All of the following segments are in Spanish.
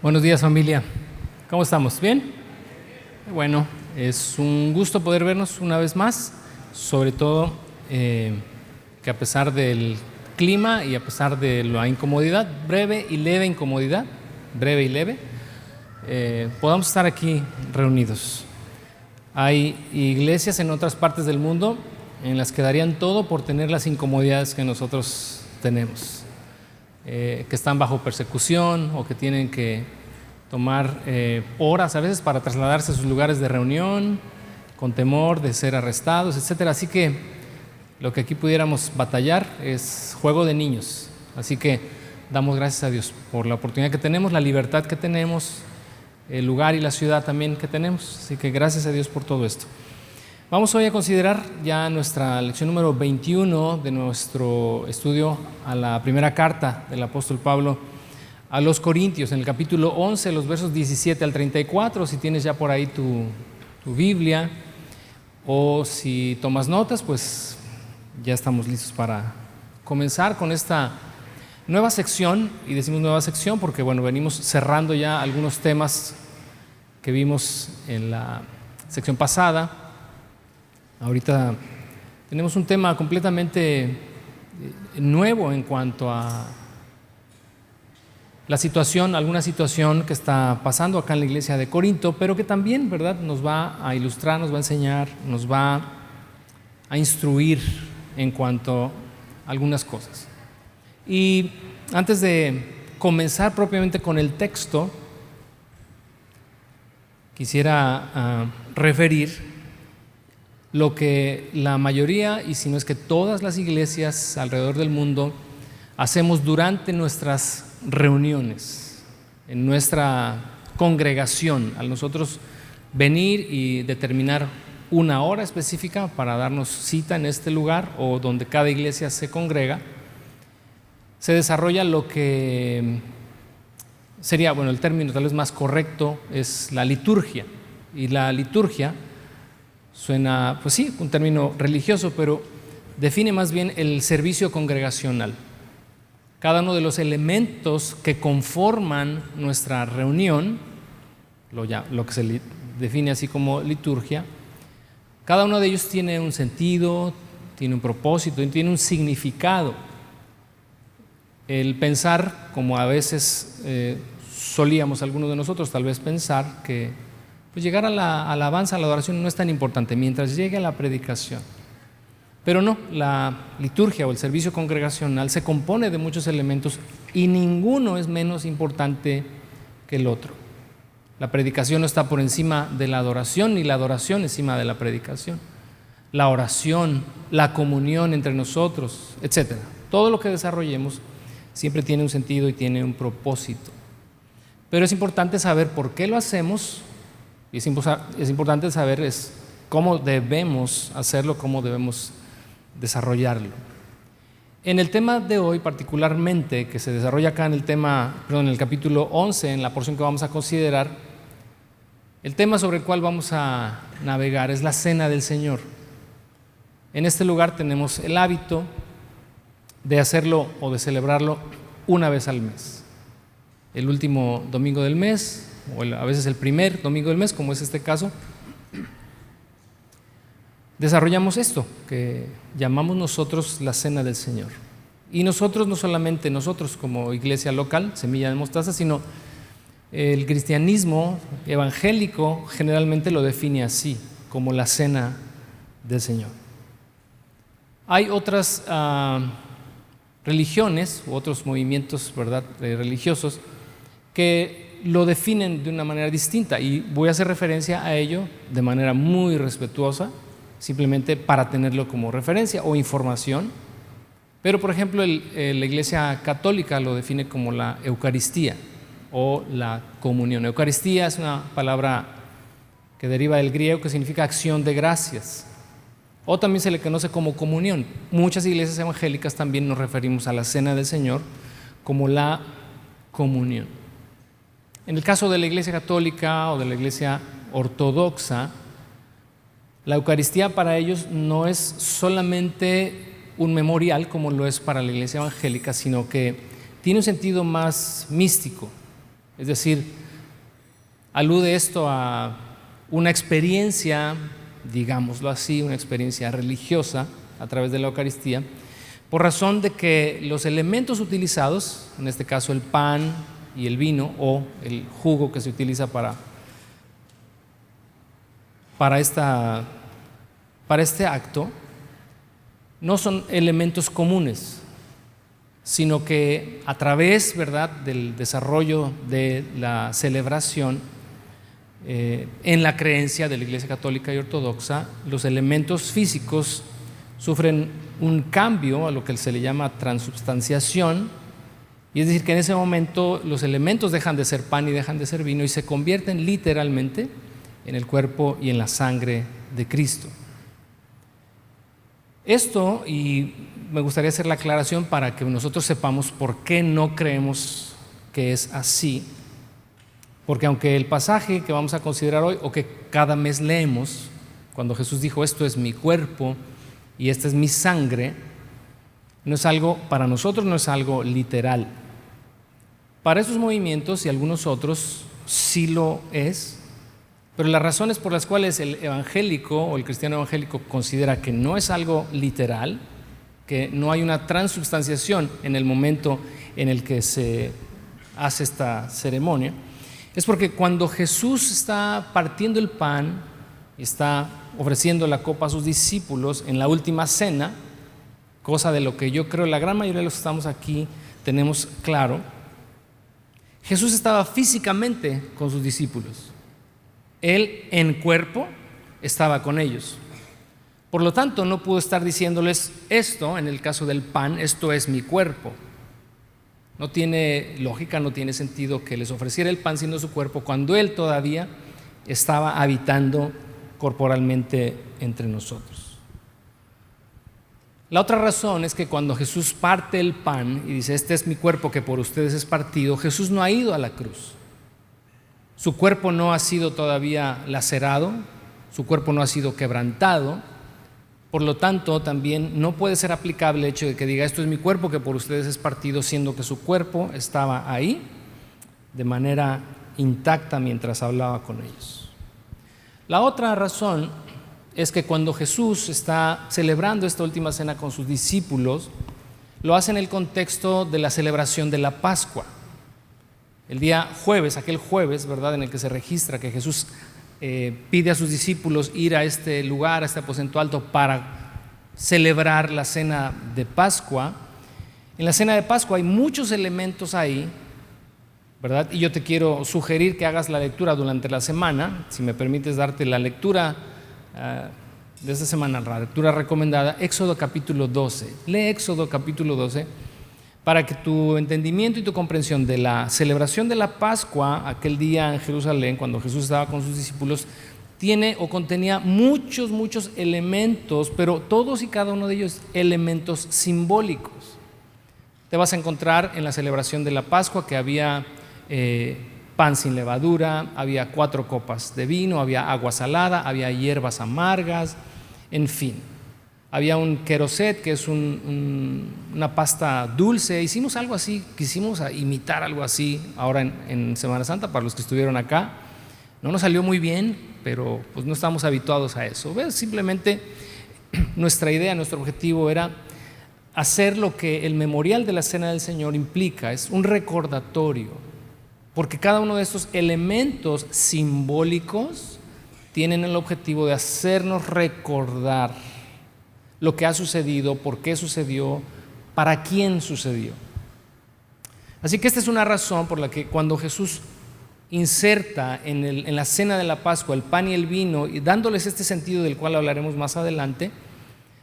Buenos días, familia. ¿Cómo estamos? ¿Bien? Bueno, es un gusto poder vernos una vez más, sobre todo que a pesar del clima y a pesar de la incomodidad, breve y leve, podamos estar aquí reunidos. Hay iglesias en otras partes del mundo en las que darían todo por tener las incomodidades que nosotros tenemos. Que están bajo persecución o que tienen que tomar horas a veces para trasladarse a sus lugares de reunión con temor de ser arrestados, etcétera. Así que lo que aquí pudiéramos batallar es juego de niños. Así que damos gracias a Dios por la oportunidad que tenemos, la libertad que tenemos, el lugar y la ciudad también que tenemos. Así que gracias a Dios por todo esto. Vamos hoy a considerar ya nuestra lección número 21 de nuestro estudio a la primera carta del apóstol Pablo a los Corintios, en el capítulo 11, los versos 17 al 34. Si tienes ya por ahí tu Biblia o si tomas notas, pues ya estamos listos para comenzar con esta nueva sección. Y decimos nueva sección porque, bueno, venimos cerrando ya algunos temas que vimos en la sección pasada. Ahorita tenemos un tema completamente nuevo en cuanto a la situación, alguna situación que está pasando acá en la iglesia de Corinto, pero que también, ¿verdad?, nos va a ilustrar, nos va a enseñar, nos va a instruir en cuanto a algunas cosas. Y antes de comenzar propiamente con el texto, quisiera referir lo que la mayoría, y si no es que todas las iglesias alrededor del mundo, hacemos durante nuestras reuniones, en nuestra congregación, al nosotros venir y determinar una hora específica para darnos cita en este lugar o donde cada iglesia se congrega, se desarrolla lo que sería, bueno, el término tal vez más correcto es la liturgia. Y la liturgia suena, pues sí, un término religioso, pero define más bien el servicio congregacional. Cada uno de los elementos que conforman nuestra reunión, lo que se define así como liturgia, cada uno de ellos tiene un sentido, tiene un propósito, tiene un significado. El pensar, como a veces solíamos algunos de nosotros tal vez pensar, que pues llegar a la alabanza, a la adoración no es tan importante mientras llegue a la predicación. Pero no, la liturgia o el servicio congregacional se compone de muchos elementos y ninguno es menos importante que el otro. La predicación no está por encima de la adoración, ni la adoración encima de la predicación. La oración, la comunión entre nosotros, etcétera. Todo lo que desarrollemos siempre tiene un sentido y tiene un propósito. Pero es importante saber por qué lo hacemos. Y es importante saber cómo debemos hacerlo, cómo debemos desarrollarlo. En el tema de hoy particularmente, que se desarrolla acá en el capítulo 11, en la porción que vamos a considerar, el tema sobre el cual vamos a navegar es la Cena del Señor. En este lugar tenemos el hábito de hacerlo o de celebrarlo una vez al mes. El último domingo del mes, o a veces el primer domingo del mes, como es este caso, desarrollamos esto que llamamos nosotros la Cena del Señor. Y nosotros, no solamente nosotros como iglesia local, Semilla de Mostaza, sino el cristianismo evangélico generalmente lo define así, como la Cena del Señor. Hay otras religiones u otros movimientos, ¿verdad?, religiosos que lo definen de una manera distinta, y voy a hacer referencia a ello de manera muy respetuosa, simplemente para tenerlo como referencia o información. Pero, por ejemplo, la Iglesia Católica lo define como la Eucaristía o la comunión. Eucaristía es una palabra que deriva del griego, que significa acción de gracias, o también se le conoce como comunión. Muchas iglesias evangélicas también nos referimos a la Cena del Señor como la comunión. En el caso de la Iglesia Católica o de la Iglesia Ortodoxa, la Eucaristía para ellos no es solamente un memorial como lo es para la Iglesia evangélica, sino que tiene un sentido más místico. Es decir, alude esto a una experiencia, digámoslo así, una experiencia religiosa a través de la Eucaristía, por razón de que los elementos utilizados, en este caso el pan y el vino o el jugo que se utiliza para este acto, no son elementos comunes, sino que a través, ¿verdad?, del desarrollo de la celebración, en la creencia de la Iglesia Católica y Ortodoxa, los elementos físicos sufren un cambio a lo que se le llama transubstanciación, y es decir, que en ese momento los elementos dejan de ser pan y dejan de ser vino y se convierten literalmente en el cuerpo y en la sangre de Cristo. Esto, y me gustaría hacer la aclaración para que nosotros sepamos por qué no creemos que es así, porque aunque el pasaje que vamos a considerar hoy o que cada mes leemos, cuando Jesús dijo esto es mi cuerpo y esta es mi sangre, no es algo, para nosotros no es algo literal. Para esos movimientos y algunos otros sí lo es, pero las razones por las cuales el evangélico o el cristiano evangélico considera que no es algo literal, que no hay una transubstanciación en el momento en el que se hace esta ceremonia, es porque cuando Jesús está partiendo el pan y está ofreciendo la copa a sus discípulos en la última cena, cosa de lo que yo creo la gran mayoría de los que estamos aquí tenemos claro, Jesús estaba físicamente con sus discípulos. Él en cuerpo estaba con ellos. Por lo tanto, no pudo estar diciéndoles esto, en el caso del pan, esto es mi cuerpo. No tiene lógica, no tiene sentido que les ofreciera el pan siendo su cuerpo cuando Él todavía estaba habitando corporalmente entre nosotros. La otra razón es que cuando Jesús parte el pan y dice, este es mi cuerpo que por ustedes es partido, Jesús no ha ido a la cruz. Su cuerpo no ha sido todavía lacerado, su cuerpo no ha sido quebrantado, por lo tanto también no puede ser aplicable el hecho de que diga esto es mi cuerpo que por ustedes es partido, siendo que su cuerpo estaba ahí de manera intacta mientras hablaba con ellos. La otra razón es que cuando Jesús está celebrando esta última cena con sus discípulos, lo hace en el contexto de la celebración de la Pascua. El día jueves, aquel jueves, ¿verdad?, en el que se registra que Jesús pide a sus discípulos ir a este lugar, a este aposento alto, para celebrar la cena de Pascua. En la cena de Pascua hay muchos elementos ahí, ¿verdad? Y yo te quiero sugerir que hagas la lectura durante la semana, si me permites darte la lectura de esta semana, la lectura recomendada, Éxodo capítulo 12. Lee Éxodo capítulo 12 para que tu entendimiento y tu comprensión de la celebración de la Pascua, aquel día en Jerusalén, cuando Jesús estaba con sus discípulos, tiene o contenía muchos elementos, pero todos y cada uno de ellos elementos simbólicos. Te vas a encontrar en la celebración de la Pascua que había pan sin levadura, había 4 copas de vino, había agua salada, había hierbas amargas, en fin. Había un queroset, que es una pasta dulce. Hicimos algo así, quisimos imitar algo así ahora en Semana Santa para los que estuvieron acá. No nos salió muy bien, pero pues no estamos habituados a eso. ¿Ves? Simplemente nuestra idea, nuestro objetivo era hacer lo que el memorial de la Cena del Señor implica, es un recordatorio, porque cada uno de estos elementos simbólicos tienen el objetivo de hacernos recordar lo que ha sucedido, por qué sucedió, para quién sucedió. Así que esta es una razón por la que cuando Jesús inserta en la cena de la Pascua el pan y el vino, y dándoles este sentido del cual hablaremos más adelante,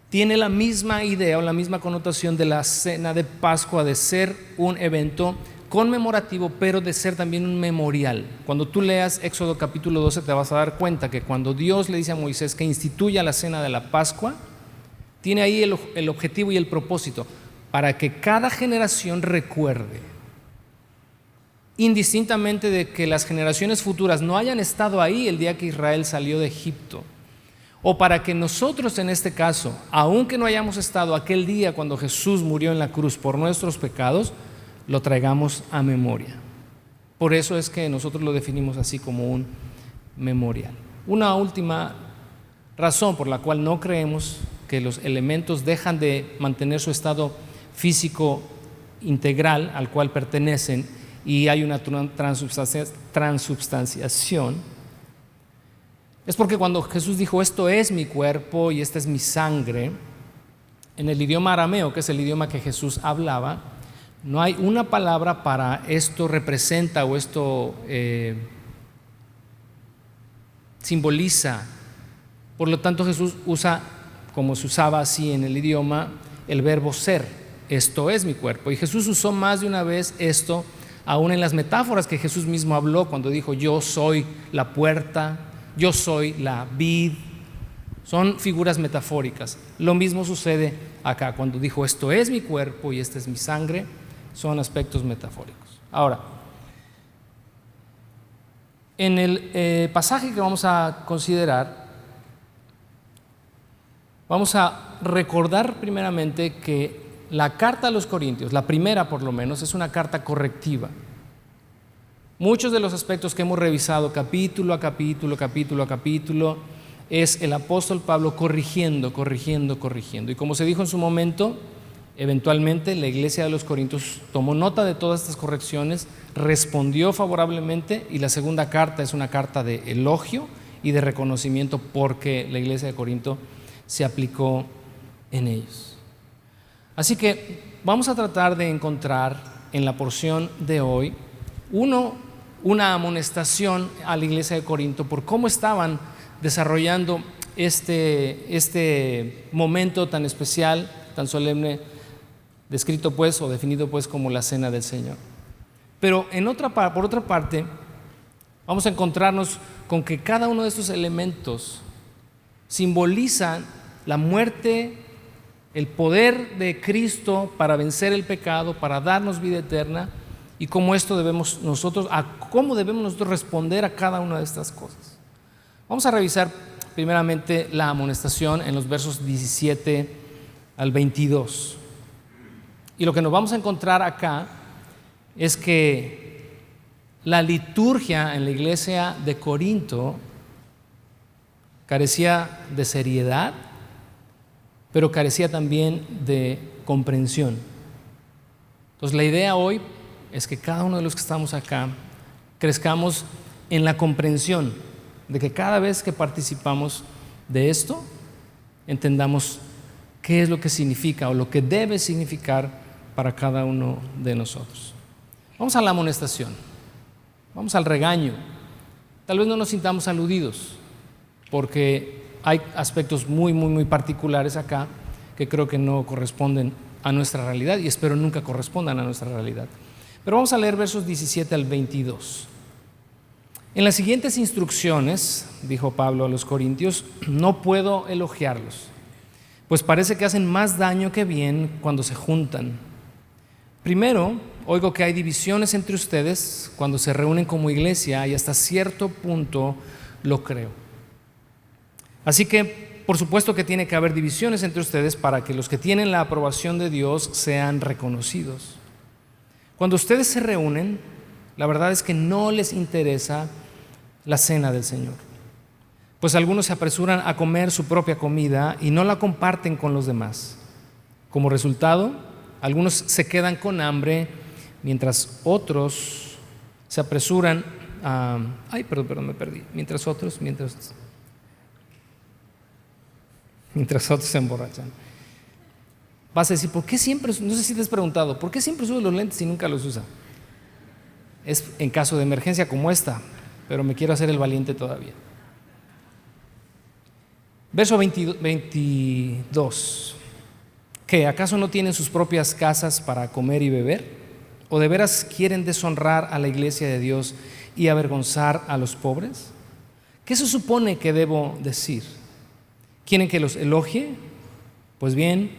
tiene la misma idea o la misma connotación de la cena de Pascua, de ser un evento conmemorativo, pero de ser también un memorial. Cuando tú leas Éxodo capítulo 12 te vas a dar cuenta que cuando Dios le dice a Moisés que instituya la cena de la Pascua, tiene ahí el objetivo y el propósito para que cada generación recuerde, indistintamente de que las generaciones futuras no hayan estado ahí el día que Israel salió de Egipto, o para que nosotros en este caso, aunque no hayamos estado aquel día cuando Jesús murió en la cruz por nuestros pecados, lo traigamos a memoria. Por eso es que nosotros lo definimos así como un memorial. Una última razón por la cual no creemos que los elementos dejan de mantener su estado físico integral al cual pertenecen y hay una transubstanciación, es porque cuando Jesús dijo esto es mi cuerpo y esta es mi sangre, en el idioma arameo, que es el idioma que Jesús hablaba, no hay una palabra para esto representa o esto simboliza. Por lo tanto, Jesús usa, como se usaba así en el idioma, el verbo ser. Esto es mi cuerpo. Y Jesús usó más de una vez esto, aún en las metáforas que Jesús mismo habló cuando dijo yo soy la puerta, yo soy la vid. Son figuras metafóricas. Lo mismo sucede acá cuando dijo esto es mi cuerpo y esta es mi sangre. Son aspectos metafóricos. Ahora, en el pasaje que vamos a considerar, vamos a recordar primeramente que la carta a los Corintios, la primera por lo menos, es una carta correctiva. Muchos de los aspectos que hemos revisado capítulo a capítulo, es el apóstol Pablo corrigiendo. Y como se dijo en su momento, eventualmente la iglesia de los Corintios tomó nota de todas estas correcciones, respondió favorablemente y la segunda carta es una carta de elogio y de reconocimiento porque la iglesia de Corinto se aplicó en ellos. Así que vamos a tratar de encontrar en la porción de hoy una amonestación a la iglesia de Corinto por cómo estaban desarrollando este momento tan especial, tan solemne, descrito pues o definido pues como la cena del Señor. Pero por otra parte, vamos a encontrarnos con que cada uno de estos elementos simbolizan la muerte, el poder de Cristo para vencer el pecado, para darnos vida eterna y cómo debemos nosotros responder a cada una de estas cosas. Vamos a revisar primeramente la amonestación en los versos 17 al 22. Y lo que nos vamos a encontrar acá es que la liturgia en la iglesia de Corinto carecía de seriedad, pero carecía también de comprensión. Entonces la idea hoy es que cada uno de los que estamos acá crezcamos en la comprensión de que cada vez que participamos de esto, entendamos qué es lo que significa o lo que debe significar para cada uno de nosotros. Vamos a la amonestación, vamos al regaño. Tal vez no nos sintamos aludidos, porque hay aspectos muy particulares acá que creo que no corresponden a nuestra realidad y espero nunca correspondan a nuestra realidad. Pero vamos a leer versos 17 al 22. En las siguientes instrucciones, dijo Pablo a los Corintios, no puedo elogiarlos, pues parece que hacen más daño que bien cuando se juntan. Primero, oigo que hay divisiones entre ustedes cuando se reúnen como iglesia y hasta cierto punto lo creo. Así que, por supuesto que tiene que haber divisiones entre ustedes para que los que tienen la aprobación de Dios sean reconocidos. Cuando ustedes se reúnen, la verdad es que no les interesa la cena del Señor, pues algunos se apresuran a comer su propia comida y no la comparten con los demás. Como resultado, algunos se quedan con hambre mientras otros se apresuran a... Mientras otros se emborrachan. Vas a decir, ¿por qué siempre? No sé si te has preguntado, ¿por qué siempre sube los lentes y nunca los usa? Es en caso de emergencia como esta, pero me quiero hacer el valiente todavía. Verso 22. ¿Qué? ¿Acaso no tienen sus propias casas para comer y beber? ¿O de veras quieren deshonrar a la iglesia de Dios y avergonzar a los pobres? ¿Qué se supone que debo decir? ¿Quieren que los elogie? Pues bien,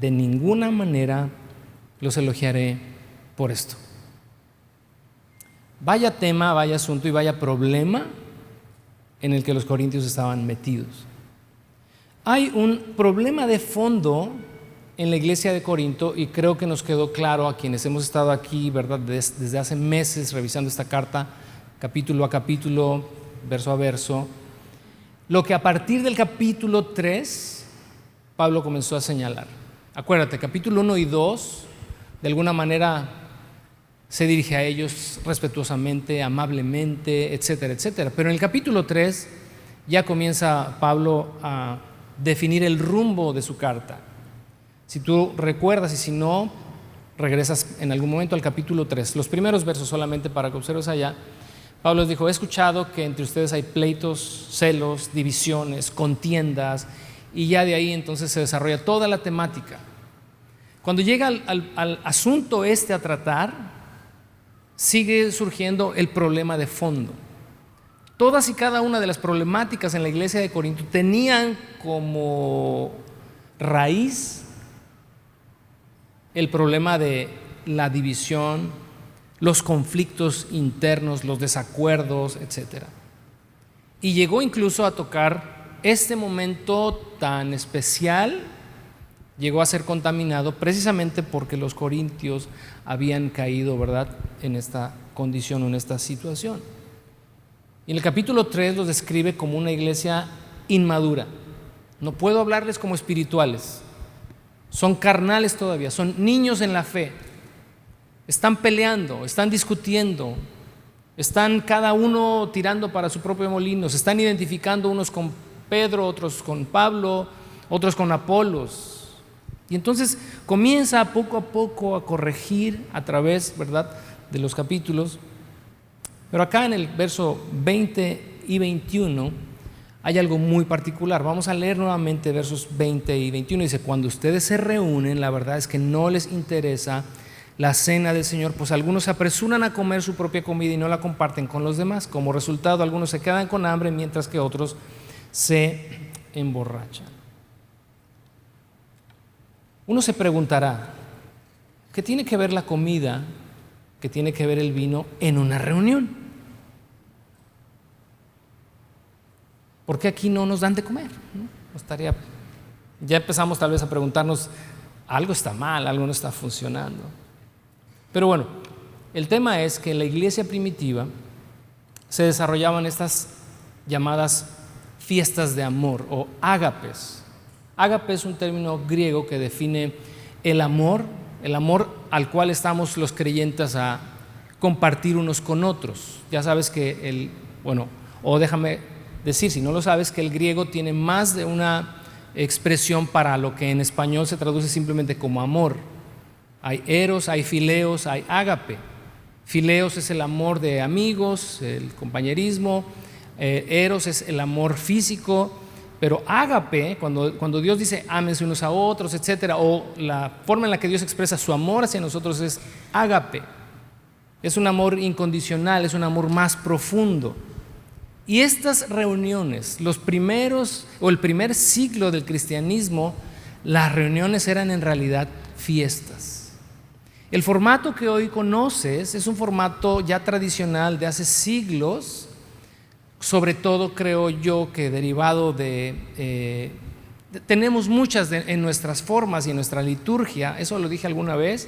de ninguna manera los elogiaré por esto. Vaya tema, vaya asunto y vaya problema en el que los corintios estaban metidos. Hay un problema de fondo en la iglesia de Corinto, y creo que nos quedó claro a quienes hemos estado aquí, ¿verdad?, desde hace meses revisando esta carta, capítulo a capítulo, verso a verso, lo que a partir del capítulo 3 Pablo comenzó a señalar. Acuérdate, capítulo 1 y 2 de alguna manera se dirige a ellos respetuosamente, amablemente, etcétera, etcétera. Pero en el capítulo 3 ya comienza Pablo a definir el rumbo de su carta. Si tú recuerdas, y si no, regresas en algún momento al capítulo 3, los primeros versos solamente para que observes allá. Pablo les dijo: he escuchado que entre ustedes hay pleitos, celos, divisiones, contiendas, y ya de ahí entonces se desarrolla toda la temática. Cuando llega al asunto a tratar, sigue surgiendo el problema de fondo. Todas y cada una de las problemáticas en la iglesia de Corinto tenían como raíz el problema de la división, los conflictos internos, los desacuerdos, etc. Y llegó incluso a tocar este momento tan especial, llegó a ser contaminado precisamente porque los corintios habían caído, ¿verdad?, en esta condición o en esta situación. Y en el capítulo 3 los describe como una iglesia inmadura. No puedo hablarles como espirituales. Son carnales todavía, son niños en la fe. Están peleando, están discutiendo, están cada uno tirando para su propio molino, se están identificando unos con Pedro, otros con Pablo, otros con Apolos. Y entonces comienza poco a poco a corregir a través, ¿verdad?, de los capítulos. Pero acá en el verso 20 y 21 hay algo muy particular. Vamos a leer nuevamente versos 20 y 21. Dice: cuando ustedes se reúnen, la verdad es que no les interesa la cena del Señor, pues algunos se apresuran a comer su propia comida y no la comparten con los demás. Como resultado, algunos se quedan con hambre, mientras que otros se emborrachan. Uno se preguntará: ¿qué tiene que ver la comida, qué tiene que ver el vino en una reunión? ¿Por qué aquí no nos dan de comer? Ya empezamos tal vez a preguntarnos: algo está mal, algo no está funcionando. Pero bueno, el tema es que en la iglesia primitiva se desarrollaban estas llamadas fiestas de amor o ágapes. Ágape es un término griego que define el amor al cual estamos los creyentes a compartir unos con otros. Ya sabes que déjame decir, si no lo sabes, que el griego tiene más de una expresión para lo que en español se traduce simplemente como amor. Hay eros, hay fileos, hay ágape. Fileos es el amor de amigos, el compañerismo. Eros es el amor físico. Pero ágape, cuando Dios dice ámense unos a otros, etcétera, o la forma en la que Dios expresa su amor hacia nosotros es ágape. Es un amor incondicional, es un amor más profundo. Y estas reuniones, el primer siglo del cristianismo, las reuniones eran en realidad fiestas. El formato que hoy conoces es un formato ya tradicional de hace siglos, sobre todo creo yo que derivado tenemos muchas en nuestras formas y en nuestra liturgia. Eso lo dije alguna vez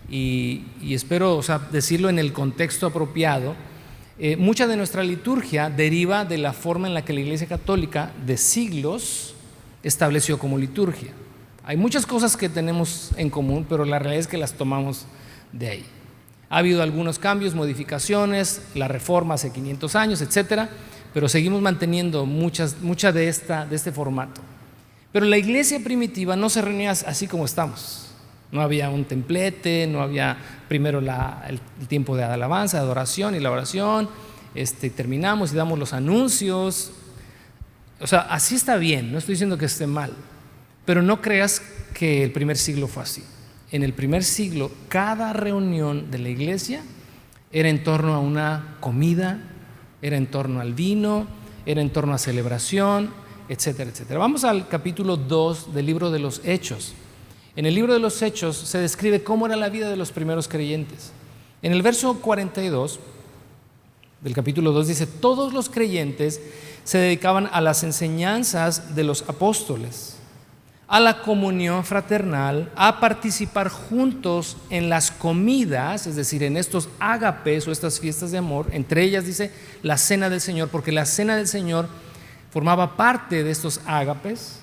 y espero decirlo en el contexto apropiado. Mucha de nuestra liturgia deriva de la forma en la que la Iglesia Católica de siglos estableció como liturgia. Hay muchas cosas que tenemos en común, pero la realidad es que las tomamos de ahí. Ha habido algunos cambios, modificaciones, la reforma hace 500 años, etcétera, pero seguimos manteniendo mucha de este formato. Pero la iglesia primitiva no se reunía así como estamos. No había un templete, no había primero el tiempo de alabanza, de adoración y la oración, terminamos y damos los anuncios. Así está bien, no estoy diciendo que esté mal, pero no creas que el primer siglo fue así. En el primer siglo, cada reunión de la iglesia era en torno a una comida, era en torno al vino, era en torno a celebración, etcétera, etcétera. Vamos al capítulo 2 del libro de los Hechos. En el libro de los Hechos se describe cómo era la vida de los primeros creyentes. En el verso 42 del capítulo 2 dice: todos los creyentes se dedicaban a las enseñanzas de los apóstoles, a la comunión fraternal, a participar juntos en las comidas, es decir, en estos ágapes o estas fiestas de amor. Entre ellas dice la cena del Señor, porque la cena del Señor formaba parte de estos ágapes,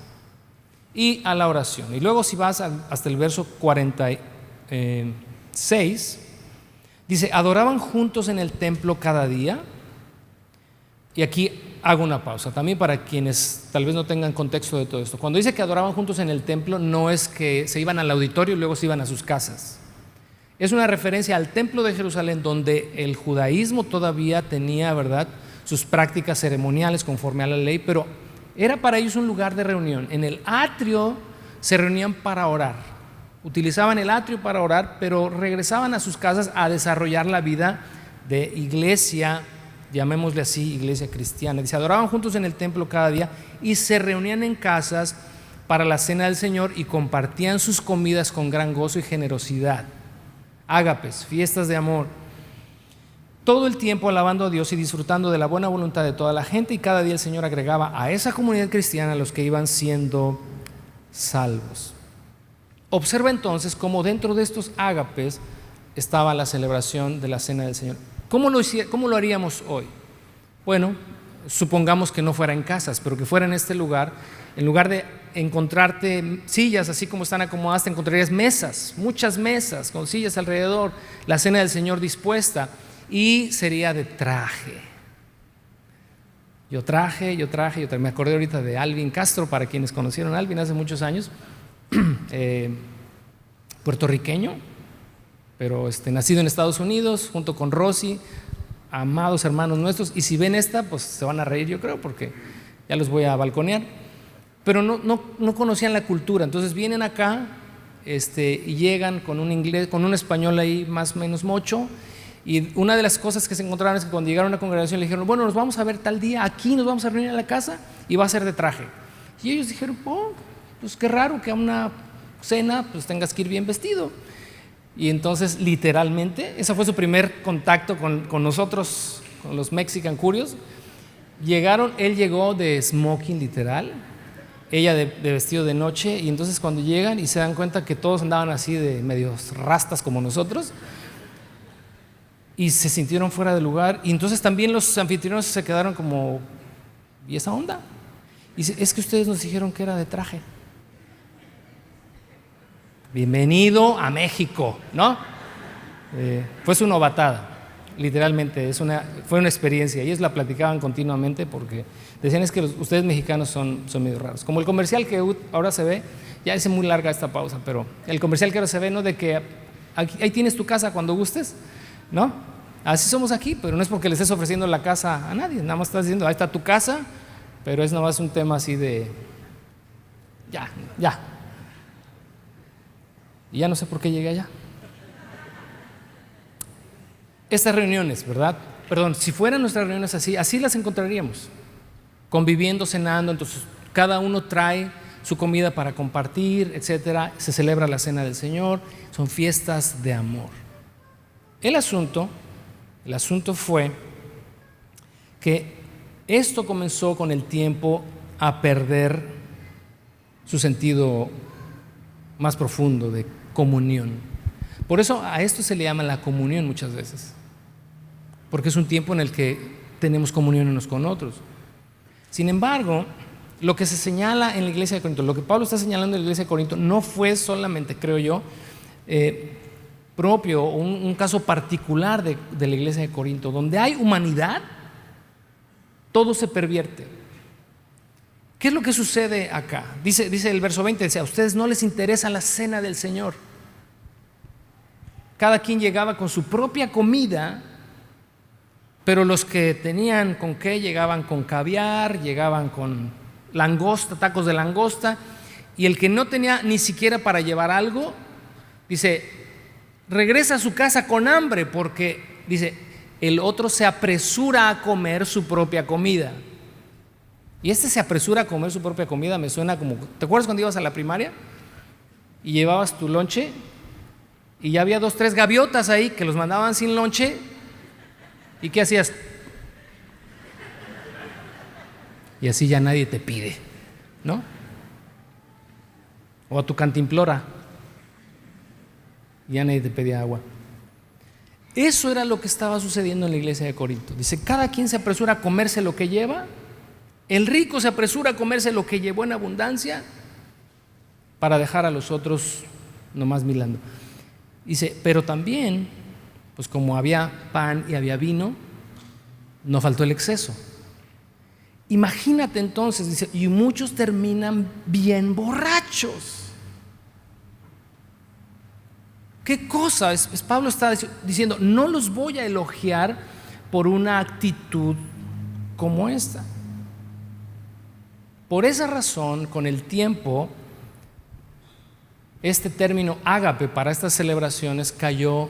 y a la oración. Y luego si vas hasta el verso 46, dice, adoraban juntos en el templo cada día. Y aquí hago una pausa, también para quienes tal vez no tengan contexto de todo esto. Cuando dice que adoraban juntos en el templo, no es que se iban al auditorio y luego se iban a sus casas. Es una referencia al templo de Jerusalén, donde el judaísmo todavía tenía, ¿verdad?, sus prácticas ceremoniales conforme a la ley, pero era para ellos un lugar de reunión. En el atrio se reunían para orar, utilizaban el atrio para orar, pero regresaban a sus casas a desarrollar la vida de iglesia, llamémosle así, iglesia cristiana. Dice, adoraban juntos en el templo cada día y se reunían en casas para la cena del Señor y compartían sus comidas con gran gozo y generosidad. Ágapes, fiestas de amor. Todo el tiempo alabando a Dios y disfrutando de la buena voluntad de toda la gente, y cada día el Señor agregaba a esa comunidad cristiana a los que iban siendo salvos. Observa entonces cómo dentro de estos ágapes estaba la celebración de la cena del Señor. ¿Cómo lo haríamos hoy? Bueno, supongamos que no fuera en casas, pero que fuera en este lugar. En lugar de encontrarte sillas así como están acomodadas, te encontrarías mesas, muchas mesas con sillas alrededor, la cena del Señor dispuesta, y sería de traje. Yo traje. Me acordé ahorita de Alvin Castro, para quienes conocieron a Alvin hace muchos años, puertorriqueño, pero nacido en Estados Unidos, junto con Rosy, amados hermanos nuestros. Y si ven esta, pues se van a reír, yo creo, porque ya los voy a balconear. Pero no conocían la cultura, entonces vienen acá y llegan con un inglés, con un español ahí más o menos mocho. Y una de las cosas que se encontraron es que cuando llegaron a una congregación le dijeron, bueno, nos vamos a ver tal día, aquí nos vamos a reunir en la casa y va a ser de traje. Y ellos dijeron, pues qué raro que a una cena pues tengas que ir bien vestido. Y entonces literalmente, ese fue su primer contacto con nosotros, con los Mexican Curios. Él llegó de smoking literal, ella de vestido de noche, y entonces cuando llegan y se dan cuenta que todos andaban así de medios rastas como nosotros, y se sintieron fuera de lugar, y entonces también los anfitriones se quedaron como, ¿y esa onda? Y dice, es que ustedes nos dijeron que era de traje. Bienvenido a México, ¿no? Fue su novatada, literalmente, fue una experiencia, y ellos la platicaban continuamente porque decían, es que ustedes mexicanos son medio raros. Como el comercial que ahora se ve, ya es muy larga esta pausa, pero el comercial que ahora se ve, ¿no?, de que ahí tienes tu casa cuando gustes, ¿no? Así somos aquí, pero no es porque le estés ofreciendo la casa a nadie, nada más estás diciendo, ahí está tu casa, pero es nada más un tema así de ya. Y ya no sé por qué llegué allá. Estas reuniones, ¿verdad? Perdón, si fueran nuestras reuniones así las encontraríamos, conviviendo, cenando. Entonces cada uno trae su comida para compartir, etcétera. Se celebra la cena del Señor, son fiestas de amor. El asunto fue que esto comenzó con el tiempo a perder su sentido más profundo de comunión. Por eso a esto se le llama la comunión muchas veces, porque es un tiempo en el que tenemos comunión unos con otros. Sin embargo, lo que se señala en la iglesia de Corinto, lo que Pablo está señalando en la iglesia de Corinto, no fue solamente, creo yo, propio, un caso particular de la iglesia de Corinto. Donde hay humanidad, todo se pervierte. ¿Qué es lo que sucede acá? Dice el verso 20, dice, a ustedes no les interesa la cena del Señor. Cada quien llegaba con su propia comida, pero los que tenían con qué, llegaban con caviar, llegaban con langosta, tacos de langosta, y el que no tenía ni siquiera para llevar algo, dice, regresa a su casa con hambre, porque, dice, el otro se apresura a comer su propia comida. Y se apresura a comer su propia comida me suena como, ¿te acuerdas cuando ibas a la primaria y llevabas tu lonche y ya había 2, 3 gaviotas ahí que los mandaban sin lonche? ¿Y qué hacías? Y así ya nadie te pide, ¿no? o a tu cantimplora. Ya nadie te pedía agua. Eso era lo que estaba sucediendo en la iglesia de Corinto. Dice, cada quien se apresura a comerse lo que lleva. El rico se apresura a comerse lo que llevó en abundancia para dejar a los otros nomás mirando. Dice, pero también, pues como había pan y había vino, no faltó el exceso. Imagínate entonces, dice, y muchos terminan bien borrachos. ¿Qué cosa? Pablo está diciendo, no los voy a elogiar por una actitud como esta. Por esa razón, con el tiempo, este término ágape para estas celebraciones cayó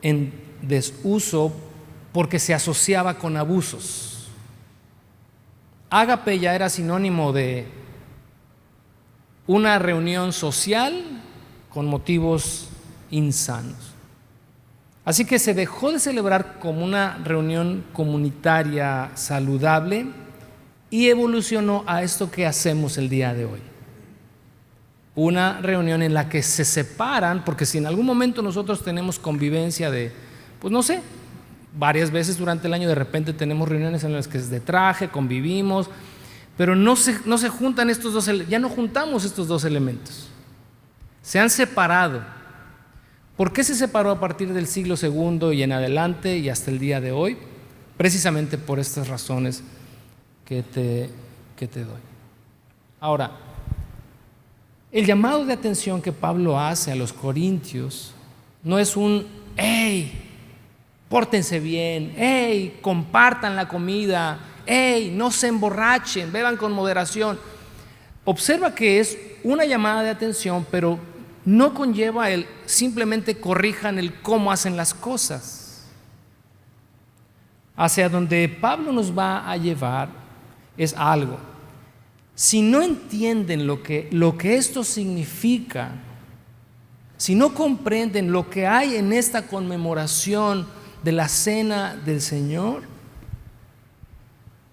en desuso porque se asociaba con abusos. Ágape ya era sinónimo de una reunión social con motivos insanos. Así que se dejó de celebrar como una reunión comunitaria saludable y evolucionó a esto que hacemos el día de hoy. Una reunión en la que se separan, porque si en algún momento nosotros tenemos convivencia de, pues no sé, varias veces durante el año de repente tenemos reuniones en las que es de traje, convivimos, pero no se juntan estos dos, ya no juntamos estos dos elementos. Se han separado. ¿Por qué se separó a partir del siglo II y en adelante y hasta el día de hoy? Precisamente por estas razones que te doy. Ahora, el llamado de atención que Pablo hace a los corintios no es un ¡hey! Pórtense bien, ¡hey! Compartan la comida, ¡hey! No se emborrachen, beban con moderación. Observa que es una llamada de atención, pero no conlleva el simplemente corrijan el cómo hacen las cosas. Hacia donde Pablo nos va a llevar es algo. Si no entienden lo que esto significa, si no comprenden lo que hay en esta conmemoración de la cena del Señor,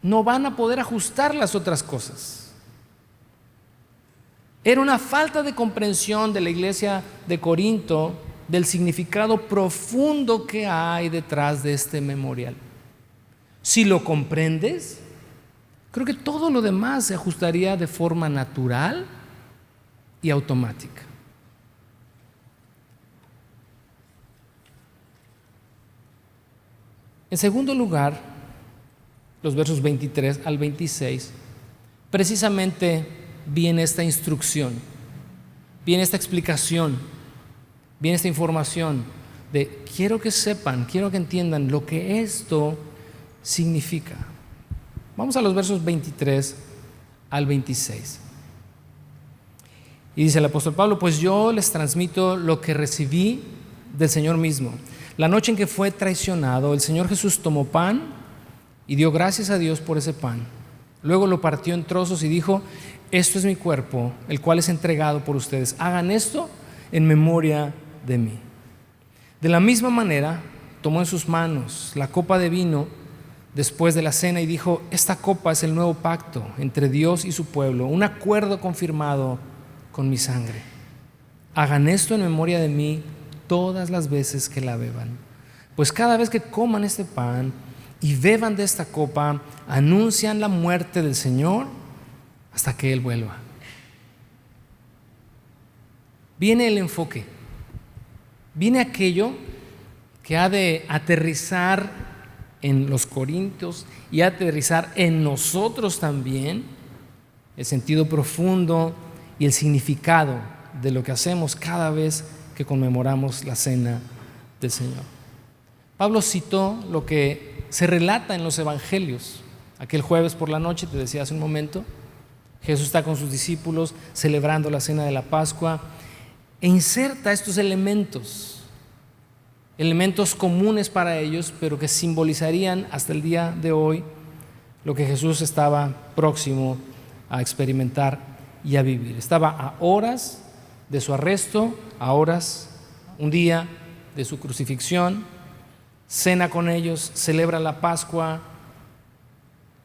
no van a poder ajustar las otras cosas. Era una falta de comprensión de la iglesia de Corinto del significado profundo que hay detrás de este memorial. Si lo comprendes, creo que todo lo demás se ajustaría de forma natural y automática. En segundo lugar, los versos 23 al 26, precisamente viene esta instrucción, viene esta explicación, viene esta información de quiero que sepan, quiero que entiendan lo que esto significa. Vamos a los versos 23 al 26. Y dice el apóstol Pablo, pues yo les transmito lo que recibí del Señor mismo. La noche en que fue traicionado, el Señor Jesús tomó pan y dio gracias a Dios por ese pan. Luego lo partió en trozos y dijo, esto es mi cuerpo, el cual es entregado por ustedes. Hagan esto en memoria de mí. De la misma manera, tomó en sus manos la copa de vino después de la cena y dijo, esta copa es el nuevo pacto entre Dios y su pueblo, un acuerdo confirmado con mi sangre. Hagan esto en memoria de mí todas las veces que la beban. Pues cada vez que coman este pan y beban de esta copa, anuncian la muerte del Señor hasta que Él vuelva. Viene el enfoque, viene aquello que ha de aterrizar en los corintios y aterrizar en nosotros también, el sentido profundo y el significado de lo que hacemos cada vez que conmemoramos la cena del Señor. Pablo citó lo que se relata en los evangelios. Aquel jueves por la noche, te decía hace un momento, Jesús está con sus discípulos celebrando la cena de la Pascua e inserta estos elementos comunes para ellos, pero que simbolizarían hasta el día de hoy lo que Jesús estaba próximo a experimentar y a vivir. Estaba a horas de su arresto, a horas, un día de su crucifixión, cena con ellos, celebra la Pascua.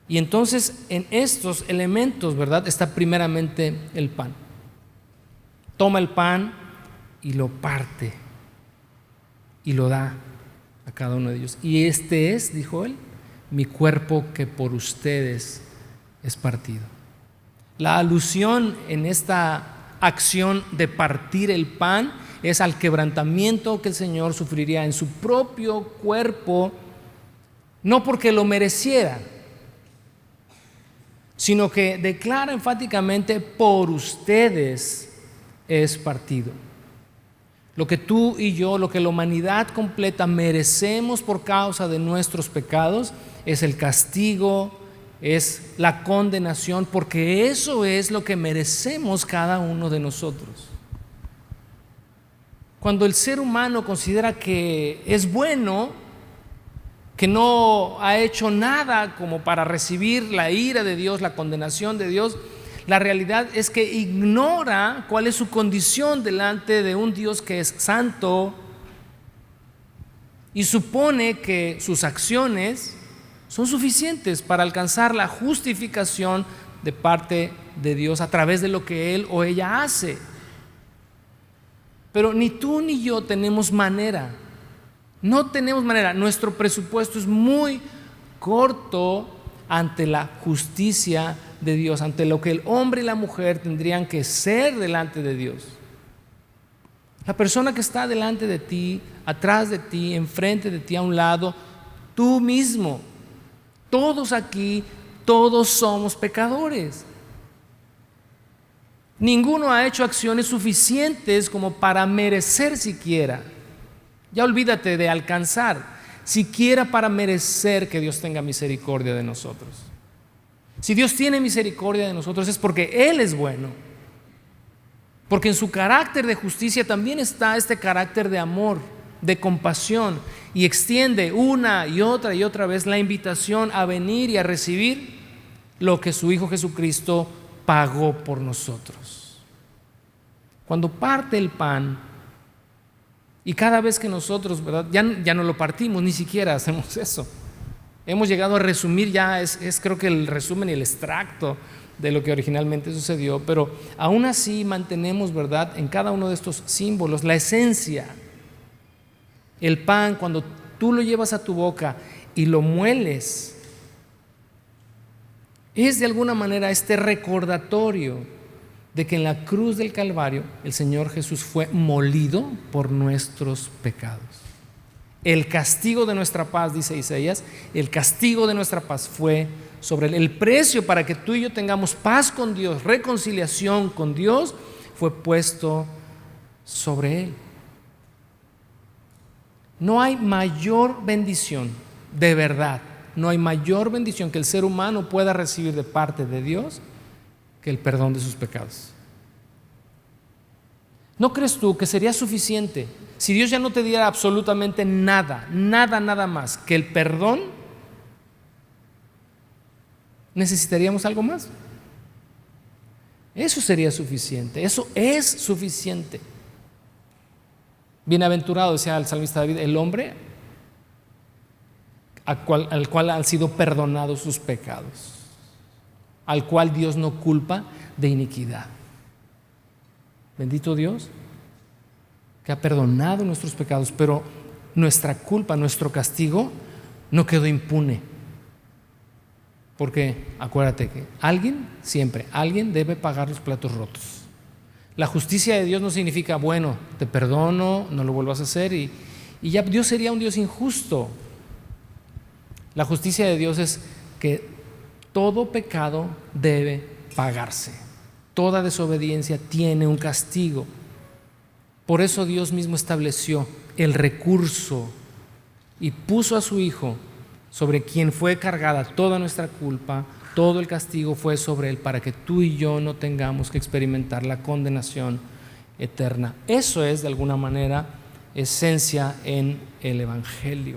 Y entonces en estos elementos, ¿verdad?, está primeramente el pan. toma el pan y lo parte y lo da a cada uno de ellos. Y este es, dijo él, mi cuerpo que por ustedes es partido. La alusión en esta acción de partir el pan es al quebrantamiento que el Señor sufriría en su propio cuerpo, no porque lo mereciera, sino que declara enfáticamente: por ustedes es partido. Lo que tú y yo, lo que la humanidad completa merecemos por causa de nuestros pecados, es el castigo, es la condenación, porque eso es lo que merecemos cada uno de nosotros. Cuando el ser humano considera que es bueno, que no ha hecho nada como para recibir la ira de Dios, la condenación de Dios, la realidad es que ignora cuál es su condición delante de un Dios que es santo y supone que sus acciones son suficientes para alcanzar la justificación de parte de Dios a través de lo que él o ella hace. Pero ni tú ni yo tenemos manera. No tenemos manera. Nuestro presupuesto es muy corto ante la justicia de Dios, ante lo que el hombre y la mujer tendrían que ser delante de Dios. La persona que está delante de ti, atrás de ti, enfrente de ti, a un lado, tú mismo, todos aquí, todos somos pecadores. Ninguno ha hecho acciones suficientes como para merecer siquiera. Ya olvídate de alcanzar, siquiera para merecer que Dios tenga misericordia de nosotros. Si Dios tiene misericordia de nosotros es porque Él es bueno, porque en su carácter de justicia también está este carácter de amor, de compasión, y extiende una y otra vez la invitación a venir y a recibir lo que su Hijo Jesucristo pagó por nosotros. Cuando parte el pan, y cada vez que nosotros, ¿verdad?, ya no lo partimos, ni siquiera hacemos eso. Hemos llegado a resumir, ya es creo que el resumen y el extracto de lo que originalmente sucedió, pero aún así mantenemos, ¿verdad?, en cada uno de estos símbolos la esencia. El pan, cuando tú lo llevas a tu boca y lo mueles, es de alguna manera este recordatorio de que en la cruz del Calvario el Señor Jesús fue molido por nuestros pecados. El castigo de nuestra paz, dice Isaías, el castigo de nuestra paz fue sobre él. El precio para que tú y yo tengamos paz con Dios, reconciliación con Dios, fue puesto sobre él. No hay mayor bendición, de verdad, no hay mayor bendición que el ser humano pueda recibir de parte de Dios que el perdón de sus pecados. ¿No crees tú que sería suficiente si Dios ya no te diera absolutamente nada, nada más que el perdón? ¿Necesitaríamos algo más? Eso sería suficiente, eso es suficiente. Bienaventurado, decía el salmista David, el hombre al cual han sido perdonados sus pecados, al cual Dios no culpa de iniquidad. Bendito Dios, que ha perdonado nuestros pecados, pero nuestra culpa, nuestro castigo no quedó impune. Porque acuérdate que siempre alguien debe pagar los platos rotos. La justicia de Dios no significa, bueno, te perdono, no lo vuelvas a hacer y ya Dios sería un Dios injusto. La justicia de Dios es que todo pecado debe pagarse. Toda desobediencia tiene un castigo. Por eso Dios mismo estableció el recurso y puso a su Hijo sobre quien fue cargada toda nuestra culpa, todo el castigo fue sobre él para que tú y yo no tengamos que experimentar la condenación eterna. Eso es de alguna manera esencia en el Evangelio.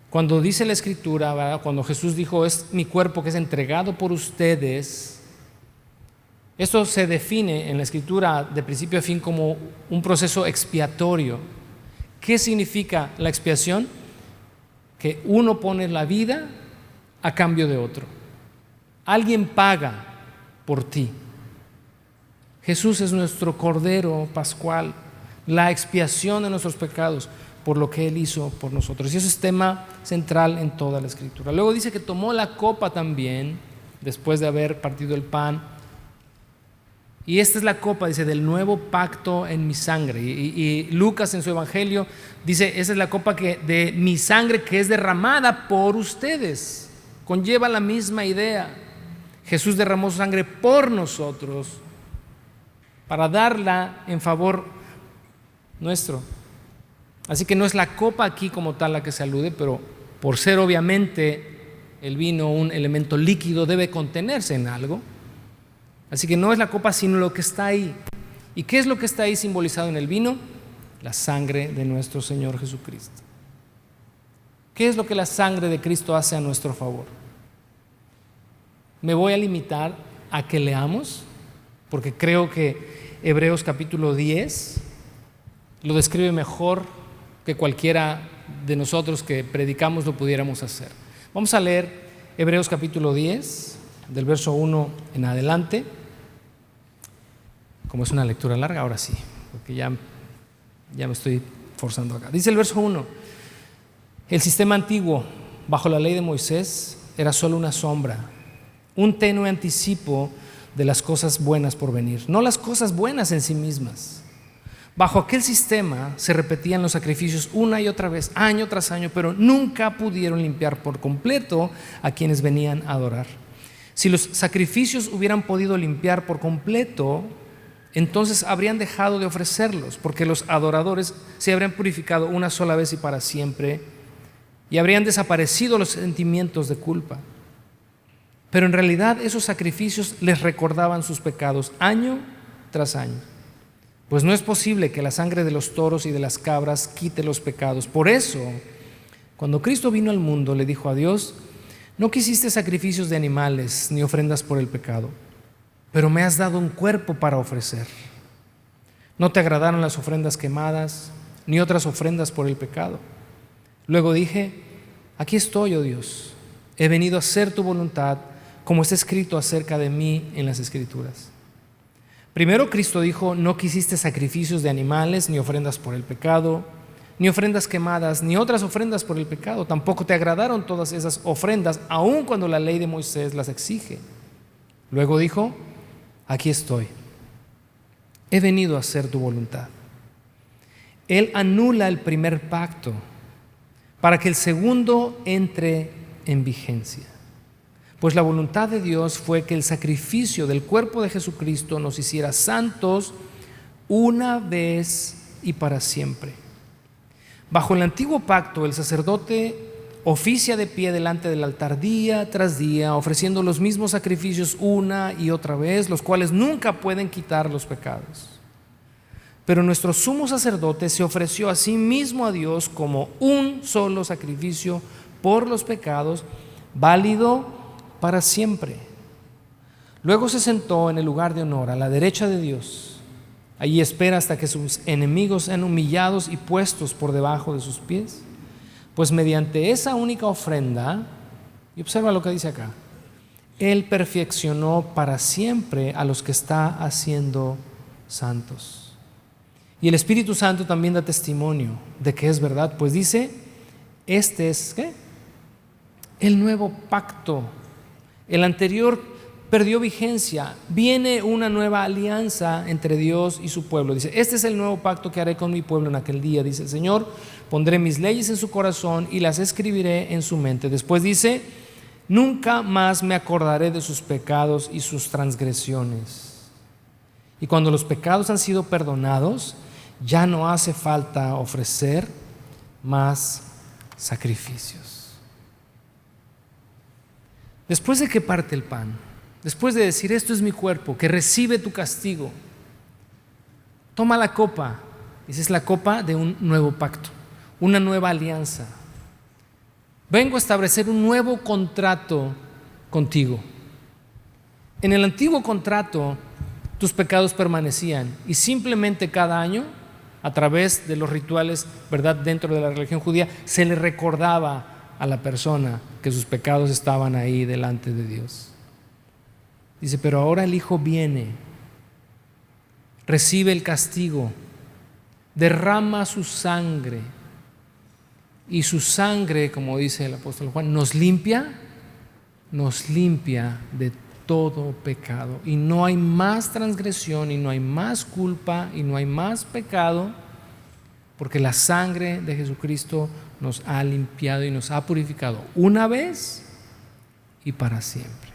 Cuando dice la Escritura, ¿verdad?, cuando Jesús dijo, es mi cuerpo que es entregado por ustedes, esto se define en la Escritura de principio a fin como un proceso expiatorio. ¿Qué significa la expiación? Que uno pone la vida a cambio de otro. Alguien paga por ti. Jesús es nuestro Cordero Pascual, la expiación de nuestros pecados por lo que Él hizo por nosotros. Y eso es tema central en toda la Escritura. Luego dice que tomó la copa también, después de haber partido el pan. Y esta es la copa, dice, del nuevo pacto en mi sangre. Y Lucas en su evangelio dice, esa es la copa de mi sangre que es derramada por ustedes. Conlleva la misma idea. Jesús derramó su sangre por nosotros para darla en favor nuestro. Así que no es la copa aquí como tal la que se alude, pero por ser obviamente el vino un elemento líquido debe contenerse en algo. Así que no es la copa sino lo que está ahí. ¿Y qué es lo que está ahí simbolizado en el vino? La sangre de nuestro Señor Jesucristo. ¿Qué es lo que la sangre de Cristo hace a nuestro favor? Me voy a limitar a que leamos, porque creo que Hebreos capítulo 10 lo describe mejor que cualquiera de nosotros que predicamos lo pudiéramos hacer. Vamos a leer Hebreos capítulo 10, del verso 1 en adelante. Como es una lectura larga, ahora sí, porque ya me estoy forzando acá. Dice el verso 1: el sistema antiguo, bajo la ley de Moisés, era solo una sombra, un tenue anticipo de las cosas buenas por venir, no las cosas buenas en sí mismas. Bajo aquel sistema se repetían los sacrificios una y otra vez, año tras año, pero nunca pudieron limpiar por completo a quienes venían a adorar. Si los sacrificios hubieran podido limpiar por completo, entonces habrían dejado de ofrecerlos, porque los adoradores se habrían purificado una sola vez y para siempre, y habrían desaparecido los sentimientos de culpa. Pero en realidad esos sacrificios les recordaban sus pecados año tras año. Pues no es posible que la sangre de los toros y de las cabras quite los pecados. Por eso, cuando Cristo vino al mundo, le dijo a Dios: no quisiste sacrificios de animales ni ofrendas por el pecado, pero me has dado un cuerpo para ofrecer. No te agradaron las ofrendas quemadas, ni otras ofrendas por el pecado. Luego dije: aquí estoy, oh Dios, he venido a hacer tu voluntad, como está escrito acerca de mí en las Escrituras. Primero Cristo dijo: no quisiste sacrificios de animales, ni ofrendas por el pecado, ni ofrendas quemadas, ni otras ofrendas por el pecado. Tampoco te agradaron todas esas ofrendas, aun cuando la ley de Moisés las exige. Luego dijo: aquí estoy, he venido a hacer tu voluntad. Él anula el primer pacto para que el segundo entre en vigencia. Pues la voluntad de Dios fue que el sacrificio del cuerpo de Jesucristo nos hiciera santos una vez y para siempre. Bajo el antiguo pacto, el sacerdote oficia de pie delante del altar día tras día, ofreciendo los mismos sacrificios una y otra vez, los cuales nunca pueden quitar los pecados. Pero nuestro sumo sacerdote se ofreció a sí mismo a Dios como un solo sacrificio por los pecados, válido para siempre. Luego se sentó en el lugar de honor a la derecha de Dios. Allí espera hasta que sus enemigos sean humillados y puestos por debajo de sus pies. Pues mediante esa única ofrenda, y observa lo que dice acá, Él perfeccionó para siempre a los que está haciendo santos. Y el Espíritu Santo también da testimonio de que es verdad, pues dice: este es ¿qué? El nuevo pacto. El anterior perdió vigencia, viene una nueva alianza entre Dios y su pueblo. Dice: este es el nuevo pacto que haré con mi pueblo en aquel día, dice el Señor. Pondré mis leyes en su corazón y las escribiré en su mente. Después dice: nunca más me acordaré de sus pecados y sus transgresiones. Y cuando los pecados han sido perdonados, ya no hace falta ofrecer más sacrificios. Después de que parte el pan, después de decir: esto es mi cuerpo, que recibe tu castigo, toma la copa. Esa es la copa de un nuevo pacto, una nueva alianza. Vengo a establecer un nuevo contrato contigo. En el antiguo contrato, tus pecados permanecían y simplemente cada año, a través de los rituales, ¿verdad?, dentro de la religión judía, se le recordaba a la persona que sus pecados estaban ahí delante de Dios. Dice: pero ahora el Hijo viene recibe el castigo, derrama su sangre, y su sangre, como dice el apóstol Juan, nos limpia de todo pecado. Y no hay más transgresión, y no hay más culpa, y no hay más pecado, porque la sangre de Jesucristo nos ha limpiado y nos ha purificado una vez y para siempre.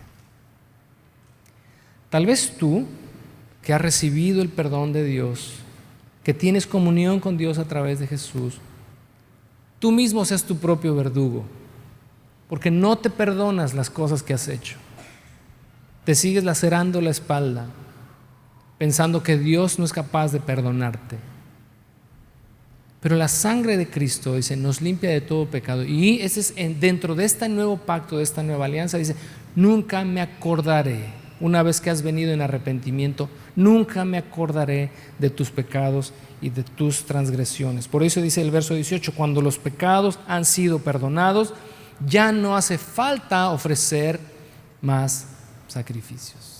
Tal vez tú, que has recibido el perdón de Dios, que tienes comunión con Dios a través de Jesús, tú mismo seas tu propio verdugo, porque no te perdonas las cosas que has hecho. Te sigues lacerando la espalda, pensando que Dios no es capaz de perdonarte. Pero la sangre de Cristo, dice, nos limpia de todo pecado. Y ese es dentro de este nuevo pacto, de esta nueva alianza, dice, nunca me acordaré, una vez que has venido en arrepentimiento, nunca me acordaré de tus pecados y de tus transgresiones. Por eso dice el verso 18, cuando los pecados han sido perdonados, ya no hace falta ofrecer más sacrificios.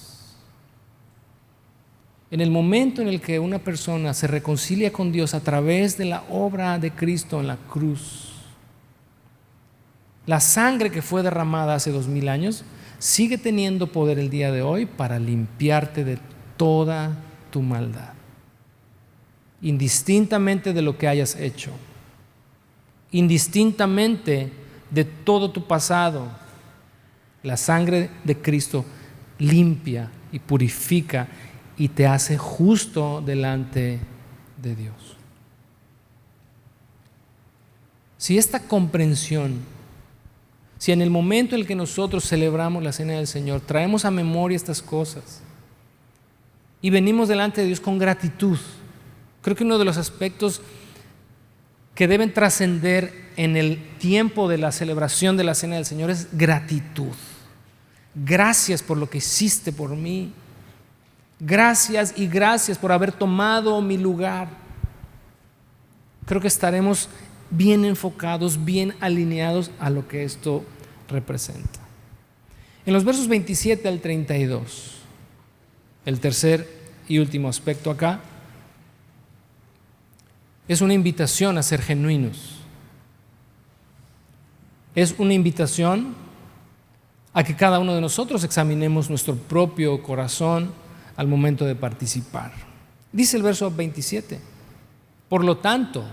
En el momento en el que una persona se reconcilia con Dios a través de la obra de Cristo en la cruz, la sangre que fue derramada hace 2000 años sigue teniendo poder el día de hoy para limpiarte de toda tu maldad, indistintamente de lo que hayas hecho, indistintamente de todo tu pasado. La sangre de Cristo limpia y purifica y te hace justo delante de Dios. Si esta comprensión, si en el momento en el que nosotros celebramos la cena del Señor, traemos a memoria estas cosas y venimos delante de Dios con gratitud, creo que uno de los aspectos que deben trascender en el tiempo de la celebración de la cena del Señor es gratitud. Gracias por lo que hiciste por mí. Gracias y gracias por haber tomado mi lugar. Creo que estaremos bien enfocados, bien alineados a lo que esto representa. En los versos 27 al 32, el tercer y último aspecto acá, es una invitación a ser genuinos. Es una invitación a que cada uno de nosotros examinemos nuestro propio corazón al momento de participar. Dice el verso 27, por lo tanto,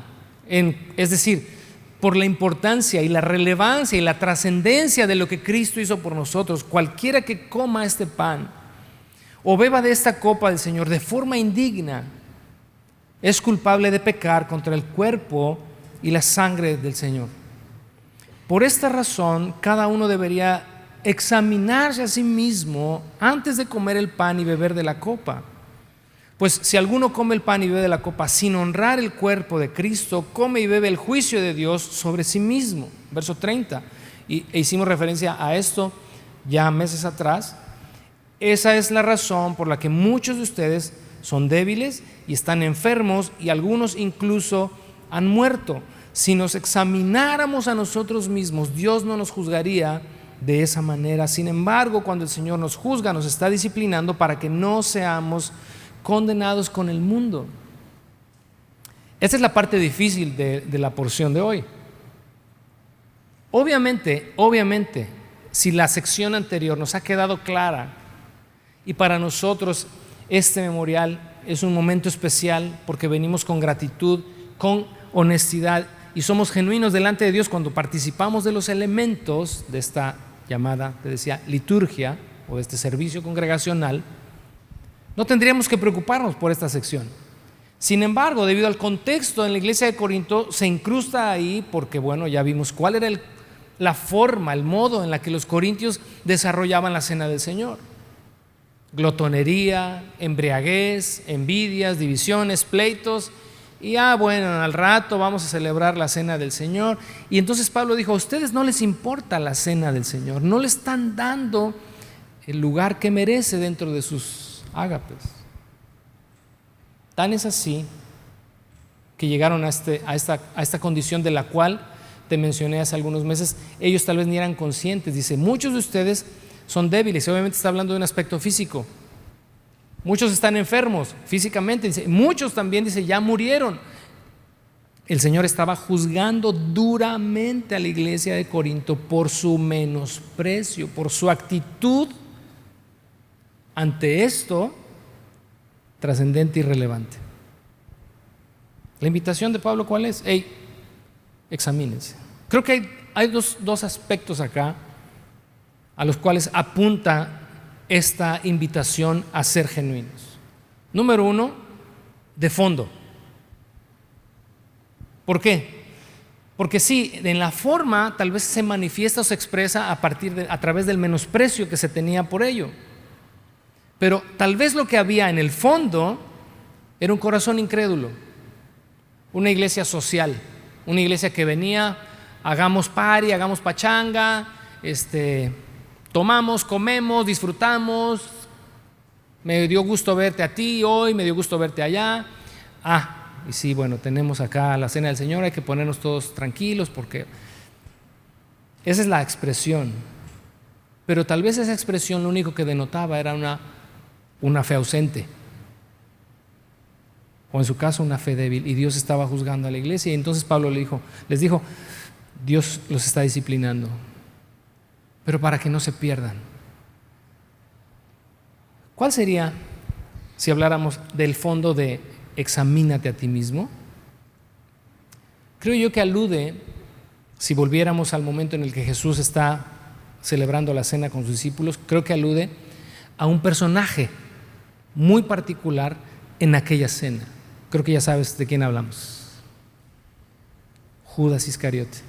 es decir, por la importancia y la relevancia y la trascendencia de lo que Cristo hizo por nosotros, cualquiera que coma este pan o beba de esta copa del Señor de forma indigna, es culpable de pecar contra el cuerpo y la sangre del Señor. Por esta razón, cada uno debería examinarse a sí mismo antes de comer el pan y beber de la copa. Pues si alguno come el pan y bebe de la copa sin honrar el cuerpo de Cristo, come y bebe el juicio de Dios sobre sí mismo. Verso 30. E hicimos referencia a esto ya meses atrás. Esa es la razón por la que muchos de ustedes son débiles y están enfermos, y algunos incluso han muerto. Si nos examináramos a nosotros mismos, Dios no nos juzgaría de esa manera. Sin embargo, cuando el Señor nos juzga, nos está disciplinando para que no seamos condenados con el mundo. Esta es la parte difícil de la porción de hoy. Obviamente, si la sección anterior nos ha quedado clara y para nosotros este memorial es un momento especial porque venimos con gratitud, con honestidad y somos genuinos delante de Dios cuando participamos de los elementos de esta llamada, te decía, liturgia o de este servicio congregacional, no tendríamos que preocuparnos por esta sección. Sin embargo, debido al contexto en la iglesia de Corinto, se incrusta ahí porque, bueno, ya vimos cuál era la forma, el modo en la que los corintios desarrollaban la cena del Señor. Glotonería, embriaguez, envidias, divisiones, pleitos. Y bueno, al rato vamos a celebrar la cena del Señor. Y entonces Pablo dijo, a ustedes no les importa la cena del Señor, no le están dando el lugar que merece dentro de sus ágapes. Tan es así que llegaron a esta condición de la cual te mencioné hace algunos meses. Ellos tal vez ni eran conscientes. Dice, muchos de ustedes son débiles. Y obviamente está hablando de un aspecto físico. Muchos están enfermos físicamente, dice, muchos también, dice, ya murieron. El Señor estaba juzgando duramente a la iglesia de Corinto por su menosprecio, por su actitud ante esto trascendente y relevante. La invitación de Pablo, ¿cuál es? Hey, examínense. Creo que hay dos aspectos acá a los cuales apunta esta invitación a ser genuinos. Número uno, de fondo. ¿Por qué? Porque sí, en la forma tal vez se manifiesta o se expresa a través del menosprecio que se tenía por ello. Pero tal vez lo que había en el fondo era un corazón incrédulo, una iglesia social, una iglesia que venía, hagamos party, hagamos pachanga, tomamos, comemos, disfrutamos, me dio gusto verte a ti hoy, me dio gusto verte allá. Y sí, bueno, tenemos acá la cena del Señor, hay que ponernos todos tranquilos porque esa es la expresión. Pero tal vez esa expresión lo único que denotaba era una fe ausente, o en su caso una fe débil, y Dios estaba juzgando a la iglesia. Y entonces Pablo les dijo, Dios los está disciplinando, pero para que no se pierdan. ¿Cuál sería, si habláramos del fondo de examínate a ti mismo? Creo yo que alude, si volviéramos al momento en el que Jesús está celebrando la cena con sus discípulos, creo que alude a un personaje muy particular en aquella cena. Creo que ya sabes de quién hablamos. Judas Iscariote.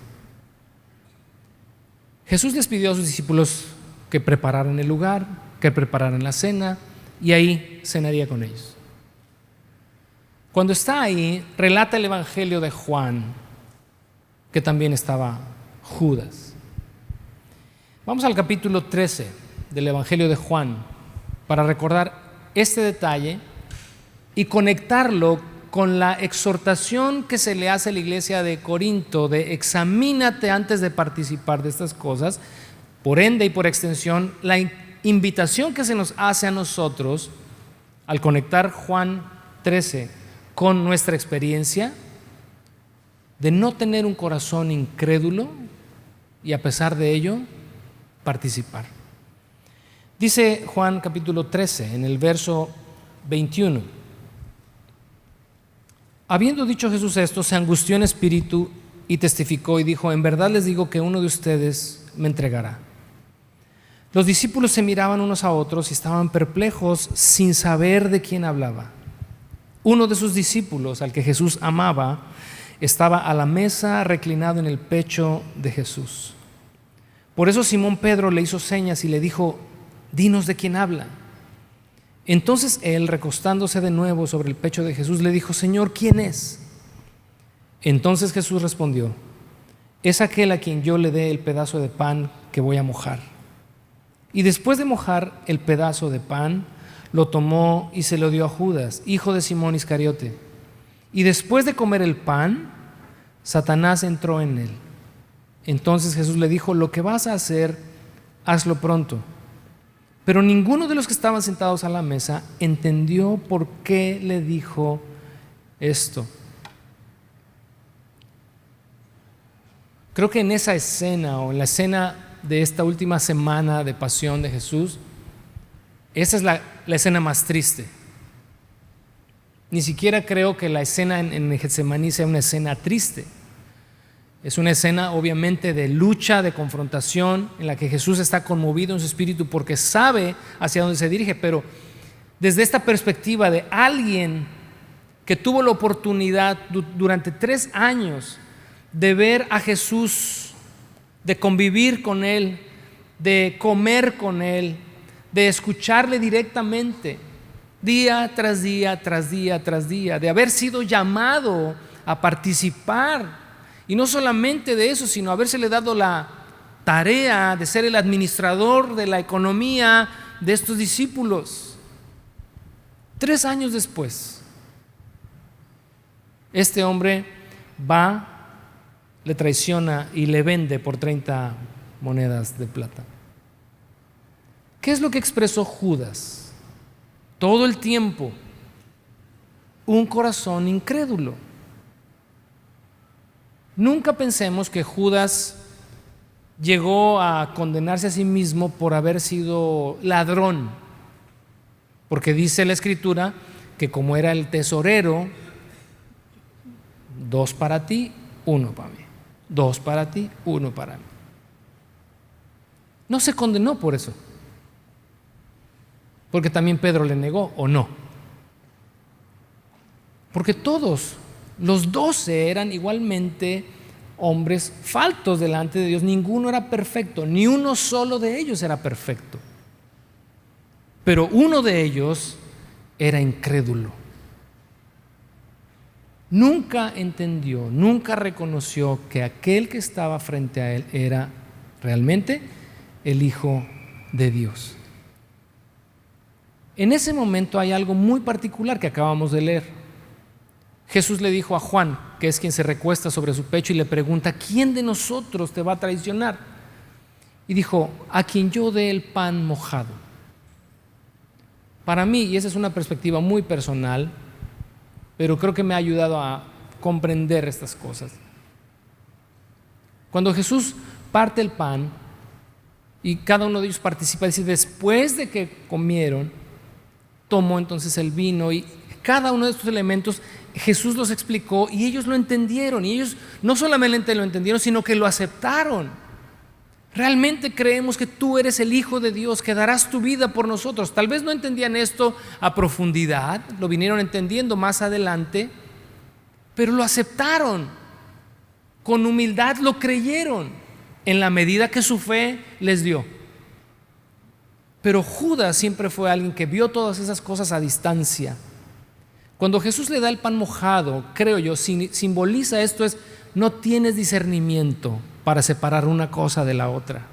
Jesús les pidió a sus discípulos que prepararan el lugar, que prepararan la cena, y ahí cenaría con ellos. Cuando está ahí, relata el Evangelio de Juan que también estaba Judas. Vamos al capítulo 13 del Evangelio de Juan para recordar este detalle y conectarlo con la exhortación que se le hace a la iglesia de Corinto de examínate antes de participar de estas cosas. Por ende y por extensión, la invitación que se nos hace a nosotros al conectar Juan 13 con nuestra experiencia de no tener un corazón incrédulo y a pesar de ello participar. Dice Juan capítulo 13 en el verso 21: habiendo dicho Jesús esto, se angustió en espíritu y testificó y dijo: en verdad les digo que uno de ustedes me entregará. Los discípulos se miraban unos a otros y estaban perplejos sin saber de quién hablaba. Uno de sus discípulos, al que Jesús amaba, estaba a la mesa reclinado en el pecho de Jesús. Por eso Simón Pedro le hizo señas y le dijo: dinos de quién habla. Entonces él, recostándose de nuevo sobre el pecho de Jesús, le dijo: Señor, ¿quién es? Entonces Jesús respondió: es aquel a quien yo le dé el pedazo de pan que voy a mojar. Y después de mojar el pedazo de pan, lo tomó y se lo dio a Judas, hijo de Simón Iscariote. Y después de comer el pan, Satanás entró en él. Entonces Jesús le dijo: lo que vas a hacer, hazlo pronto. Pero ninguno de los que estaban sentados a la mesa entendió por qué le dijo esto. Creo que en esa escena, o en la escena de esta última semana de pasión de Jesús, esa es la escena más triste. Ni siquiera creo que la escena en Getsemaní sea una escena triste. Es una escena obviamente de lucha, de confrontación, en la que Jesús está conmovido en su espíritu porque sabe hacia dónde se dirige, pero desde esta perspectiva de alguien que tuvo la oportunidad durante 3 años de ver a Jesús, de convivir con Él, de comer con Él, de escucharle directamente, día tras día, tras día, tras día, de haber sido llamado a participar. Y no solamente de eso, sino habérsele dado la tarea de ser el administrador de la economía de estos discípulos. 3 años después, este hombre va, le traiciona y le vende por 30 monedas de plata. ¿Qué es lo que expresó Judas? todo el tiempo un corazón incrédulo. Nunca pensemos que Judas llegó a condenarse a sí mismo por haber sido ladrón, porque dice la Escritura que como era el tesorero, 2 para ti, 1 para mí, 2 para ti, 1 para mí. No se condenó por eso, porque también Pedro le negó, ¿o no? Porque todos los 12 eran igualmente hombres faltos delante de Dios. Ninguno era perfecto, ni uno solo de ellos era perfecto. Pero uno de ellos era incrédulo. Nunca entendió, nunca reconoció que aquel que estaba frente a él era realmente el Hijo de Dios. En ese momento hay algo muy particular que acabamos de leer. Jesús le dijo a Juan, que es quien se recuesta sobre su pecho, y le pregunta: ¿quién de nosotros te va a traicionar? Y dijo: a quien yo dé el pan mojado. Para mí, y esa es una perspectiva muy personal, pero creo que me ha ayudado a comprender estas cosas. Cuando Jesús parte el pan y cada uno de ellos participa, dice: después de que comieron, tomó entonces el vino, y cada uno de estos elementos Jesús los explicó y ellos lo entendieron, y ellos no solamente lo entendieron, sino que lo aceptaron. Realmente creemos que tú eres el Hijo de Dios, que darás tu vida por nosotros. Tal vez no entendían esto a profundidad, lo vinieron entendiendo más adelante, pero lo aceptaron, con humildad lo creyeron, en la medida que su fe les dio. Pero Judas siempre fue alguien que vio todas esas cosas a distancia. Cuando Jesús le da el pan mojado, creo yo, simboliza esto: es no tienes discernimiento para separar una cosa de la otra.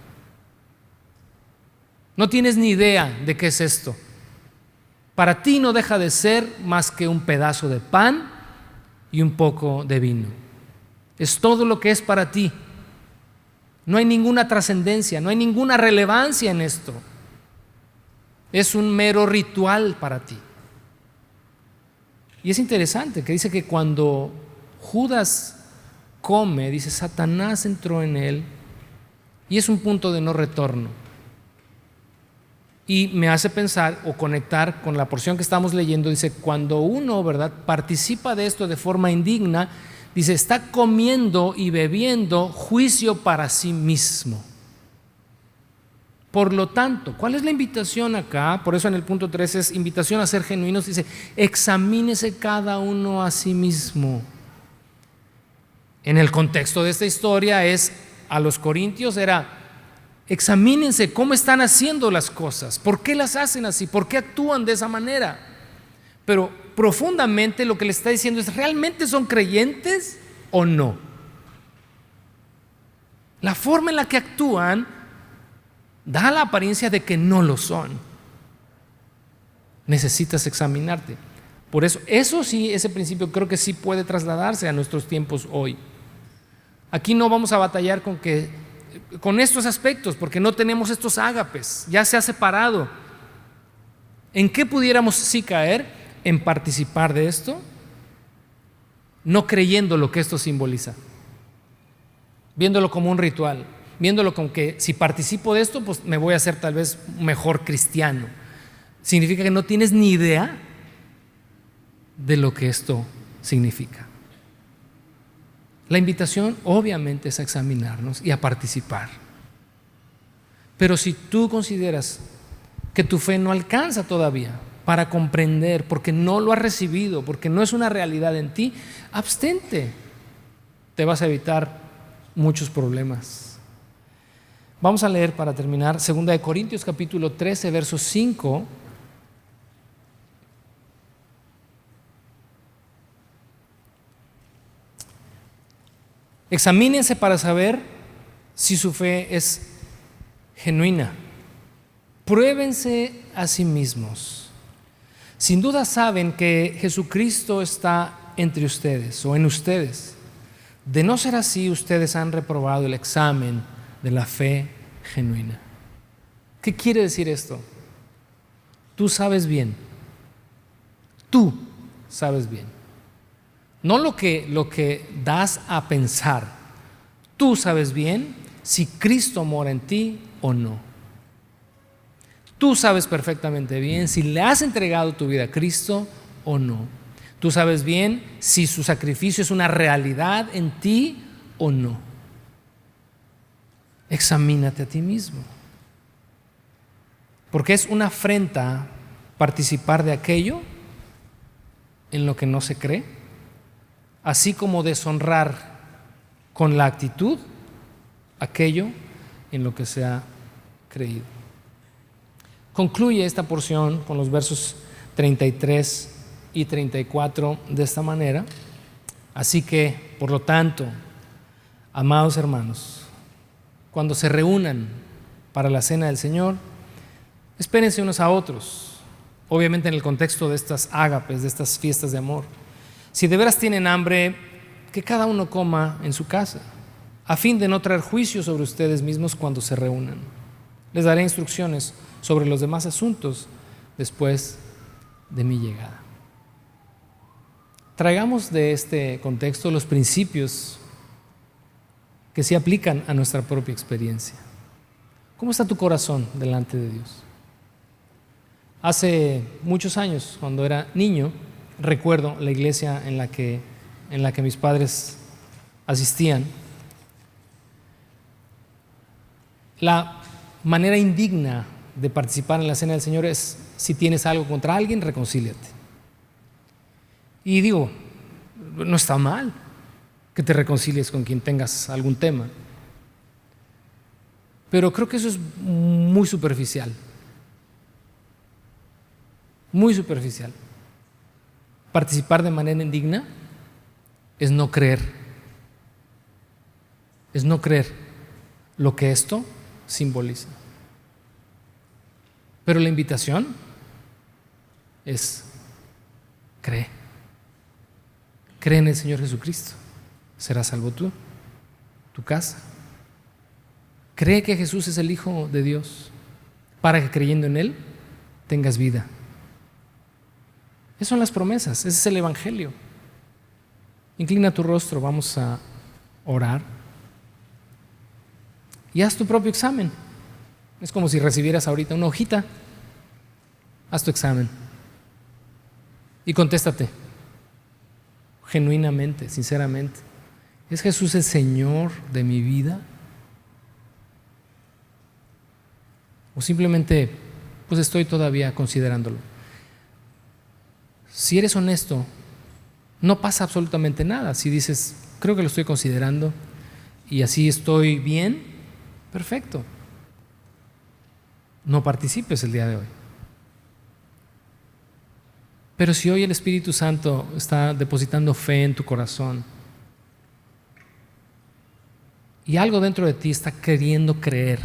No tienes ni idea de qué es esto. Para ti no deja de ser más que un pedazo de pan y un poco de vino. Es todo lo que es para ti. No hay ninguna trascendencia, no hay ninguna relevancia en esto. Es un mero ritual para ti. Y es interesante que dice que cuando Judas come, dice, Satanás entró en él, y es un punto de no retorno. Y me hace pensar o conectar con la porción que estamos leyendo. Dice, cuando uno, ¿verdad?, participa de esto de forma indigna, dice, está comiendo y bebiendo juicio para sí mismo. Por lo tanto, ¿cuál es la invitación acá? Por eso en el punto 3 es invitación a ser genuinos. Dice, examínese cada uno a sí mismo. En el contexto de esta historia es, a los corintios era: examínense cómo están haciendo las cosas, por qué las hacen así, por qué actúan de esa manera. Pero profundamente lo que le está diciendo es: ¿realmente son creyentes o no? La forma en la que actúan da la apariencia de que no lo son. Necesitas examinarte. Por eso, eso sí, ese principio creo que sí puede trasladarse a nuestros tiempos hoy. Aquí no vamos a batallar con estos aspectos, porque no tenemos estos ágapes, ya se ha separado. ¿En qué pudiéramos sí caer? En participar de esto, no creyendo lo que esto simboliza, viéndolo como un ritual, viéndolo como que si participo de esto, pues me voy a hacer tal vez mejor cristiano. Significa que no tienes ni idea de lo que esto significa. La invitación obviamente es a examinarnos y a participar. Pero si tú consideras que tu fe no alcanza todavía para comprender, porque no lo has recibido, porque no es una realidad en ti, abstente. Te vas a evitar muchos problemas. Vamos a leer para terminar 2 Corintios capítulo 13, verso 5. Examínense para saber si su fe es genuina. Pruébense a sí mismos. Sin duda saben que Jesucristo está entre ustedes o en ustedes. De no ser así, ustedes han reprobado el examen de la fe genuina. ¿Qué quiere decir esto? Tú sabes bien Tú sabes bien. No lo que das a pensar. Tú sabes bien si Cristo mora en ti o no. Tú sabes perfectamente bien si le has entregado tu vida a Cristo o no. Tú sabes bien si su sacrificio es una realidad en ti o no. Examínate a ti mismo. Porque es una afrenta participar de aquello en lo que no se cree, así como deshonrar con la actitud aquello en lo que se ha creído. Concluye esta porción con los versos 33 y 34 de esta manera. Así que, por lo tanto, amados hermanos, cuando se reúnan para la cena del Señor, espérense unos a otros, obviamente en el contexto de estas ágapes, de estas fiestas de amor. Si de veras tienen hambre, que cada uno coma en su casa, a fin de no traer juicio sobre ustedes mismos cuando se reúnan. Les daré instrucciones sobre los demás asuntos después de mi llegada. Traigamos de este contexto los principios que se aplican a nuestra propia experiencia. ¿Cómo está tu corazón delante de Dios? Hace muchos años, cuando era niño, recuerdo la iglesia en la que mis padres asistían. La manera indigna de participar en la cena del Señor es: si tienes algo contra alguien, reconcíliate. Y digo, no está mal que te reconcilies con quien tengas algún tema, pero creo que eso es muy superficial. Muy superficial. Participar de manera indigna es no creer. Es no creer lo que esto simboliza. Pero la invitación es: cree. Cree en el Señor Jesucristo. Serás salvo tú, tu casa. Cree que Jesús es el Hijo de Dios, para que creyendo en Él tengas vida. Esas son las promesas, ese es el Evangelio. Inclina tu rostro, vamos a orar. Y haz tu propio examen. Es como si recibieras ahorita una hojita. Haz tu examen. Y contéstate genuinamente, sinceramente: ¿es Jesús el Señor de mi vida? ¿O simplemente pues estoy todavía considerándolo? Si eres honesto, no pasa absolutamente nada. Si dices, creo que lo estoy considerando y así estoy bien, perfecto. No participes el día de hoy. Pero si hoy el Espíritu Santo está depositando fe en tu corazón y algo dentro de ti está queriendo creer,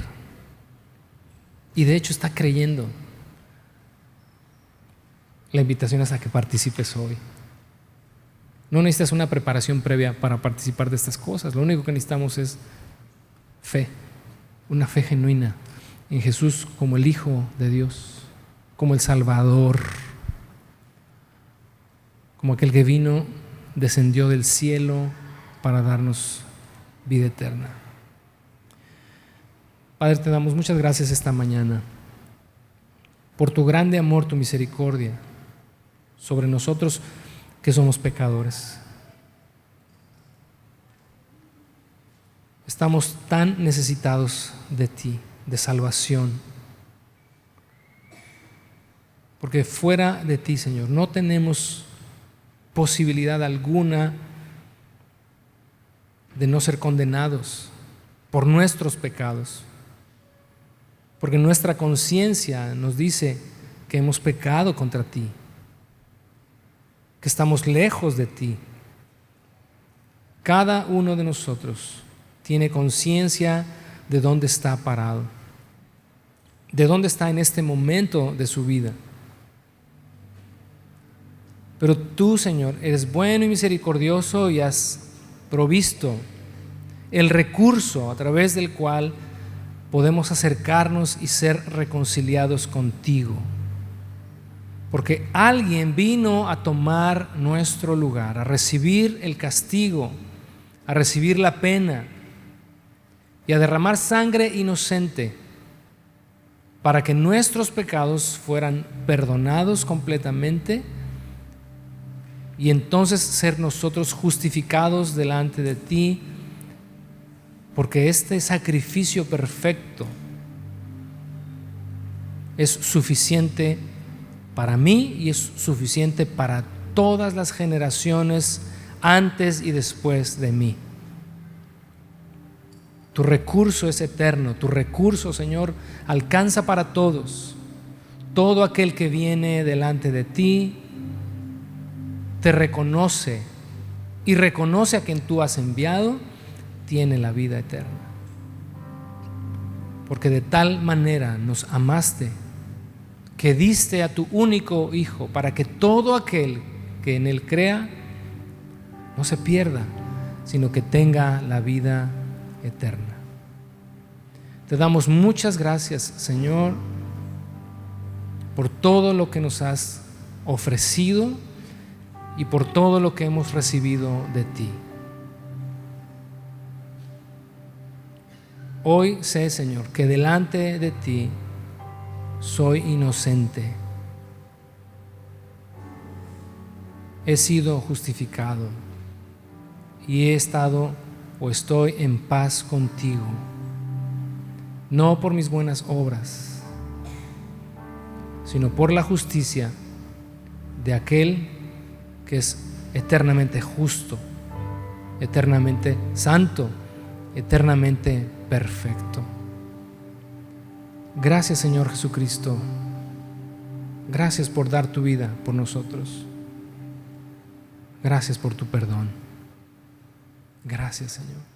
y de hecho está creyendo, la invitación es a que participes hoy. No necesitas una preparación previa para participar de estas cosas. Lo único que necesitamos es fe, una fe genuina en Jesús como el Hijo de Dios, como el Salvador, como aquel que vino, descendió del cielo para darnos vida eterna. Padre, te damos muchas gracias esta mañana por tu grande amor, tu misericordia sobre nosotros que somos pecadores. Estamos tan necesitados de ti, de salvación, porque fuera de ti, Señor, no tenemos posibilidad alguna de no ser condenados por nuestros pecados, porque nuestra conciencia nos dice que hemos pecado contra ti, que estamos lejos de ti. Cada uno de nosotros tiene conciencia de dónde está parado, de dónde está en este momento de su vida. Pero tú, Señor, eres bueno y misericordioso y has provisto el recurso a través del cual podemos acercarnos y ser reconciliados contigo. Porque alguien vino a tomar nuestro lugar, a recibir el castigo, a recibir la pena y a derramar sangre inocente para que nuestros pecados fueran perdonados completamente y entonces ser nosotros justificados delante de ti, porque este sacrificio perfecto es suficiente para mí y es suficiente para todas las generaciones antes y después de mí. Tu recurso es eterno, tu recurso, Señor, alcanza para todos. Todo aquel que viene delante de ti te reconoce y reconoce a quien tú has enviado, tiene la vida eterna. Porque de tal manera nos amaste que diste a tu único Hijo para que todo aquel que en Él crea no se pierda, sino que tenga la vida eterna. Te damos muchas gracias, Señor, por todo lo que nos has ofrecido y por todo lo que hemos recibido de ti. Hoy sé, Señor, que delante de ti soy inocente. He sido justificado y he estado o estoy en paz contigo, no por mis buenas obras, sino por la justicia de aquel que es eternamente justo, eternamente santo, eternamente perfecto. Gracias, Señor Jesucristo. Gracias por dar tu vida por nosotros. Gracias por tu perdón. Gracias, Señor.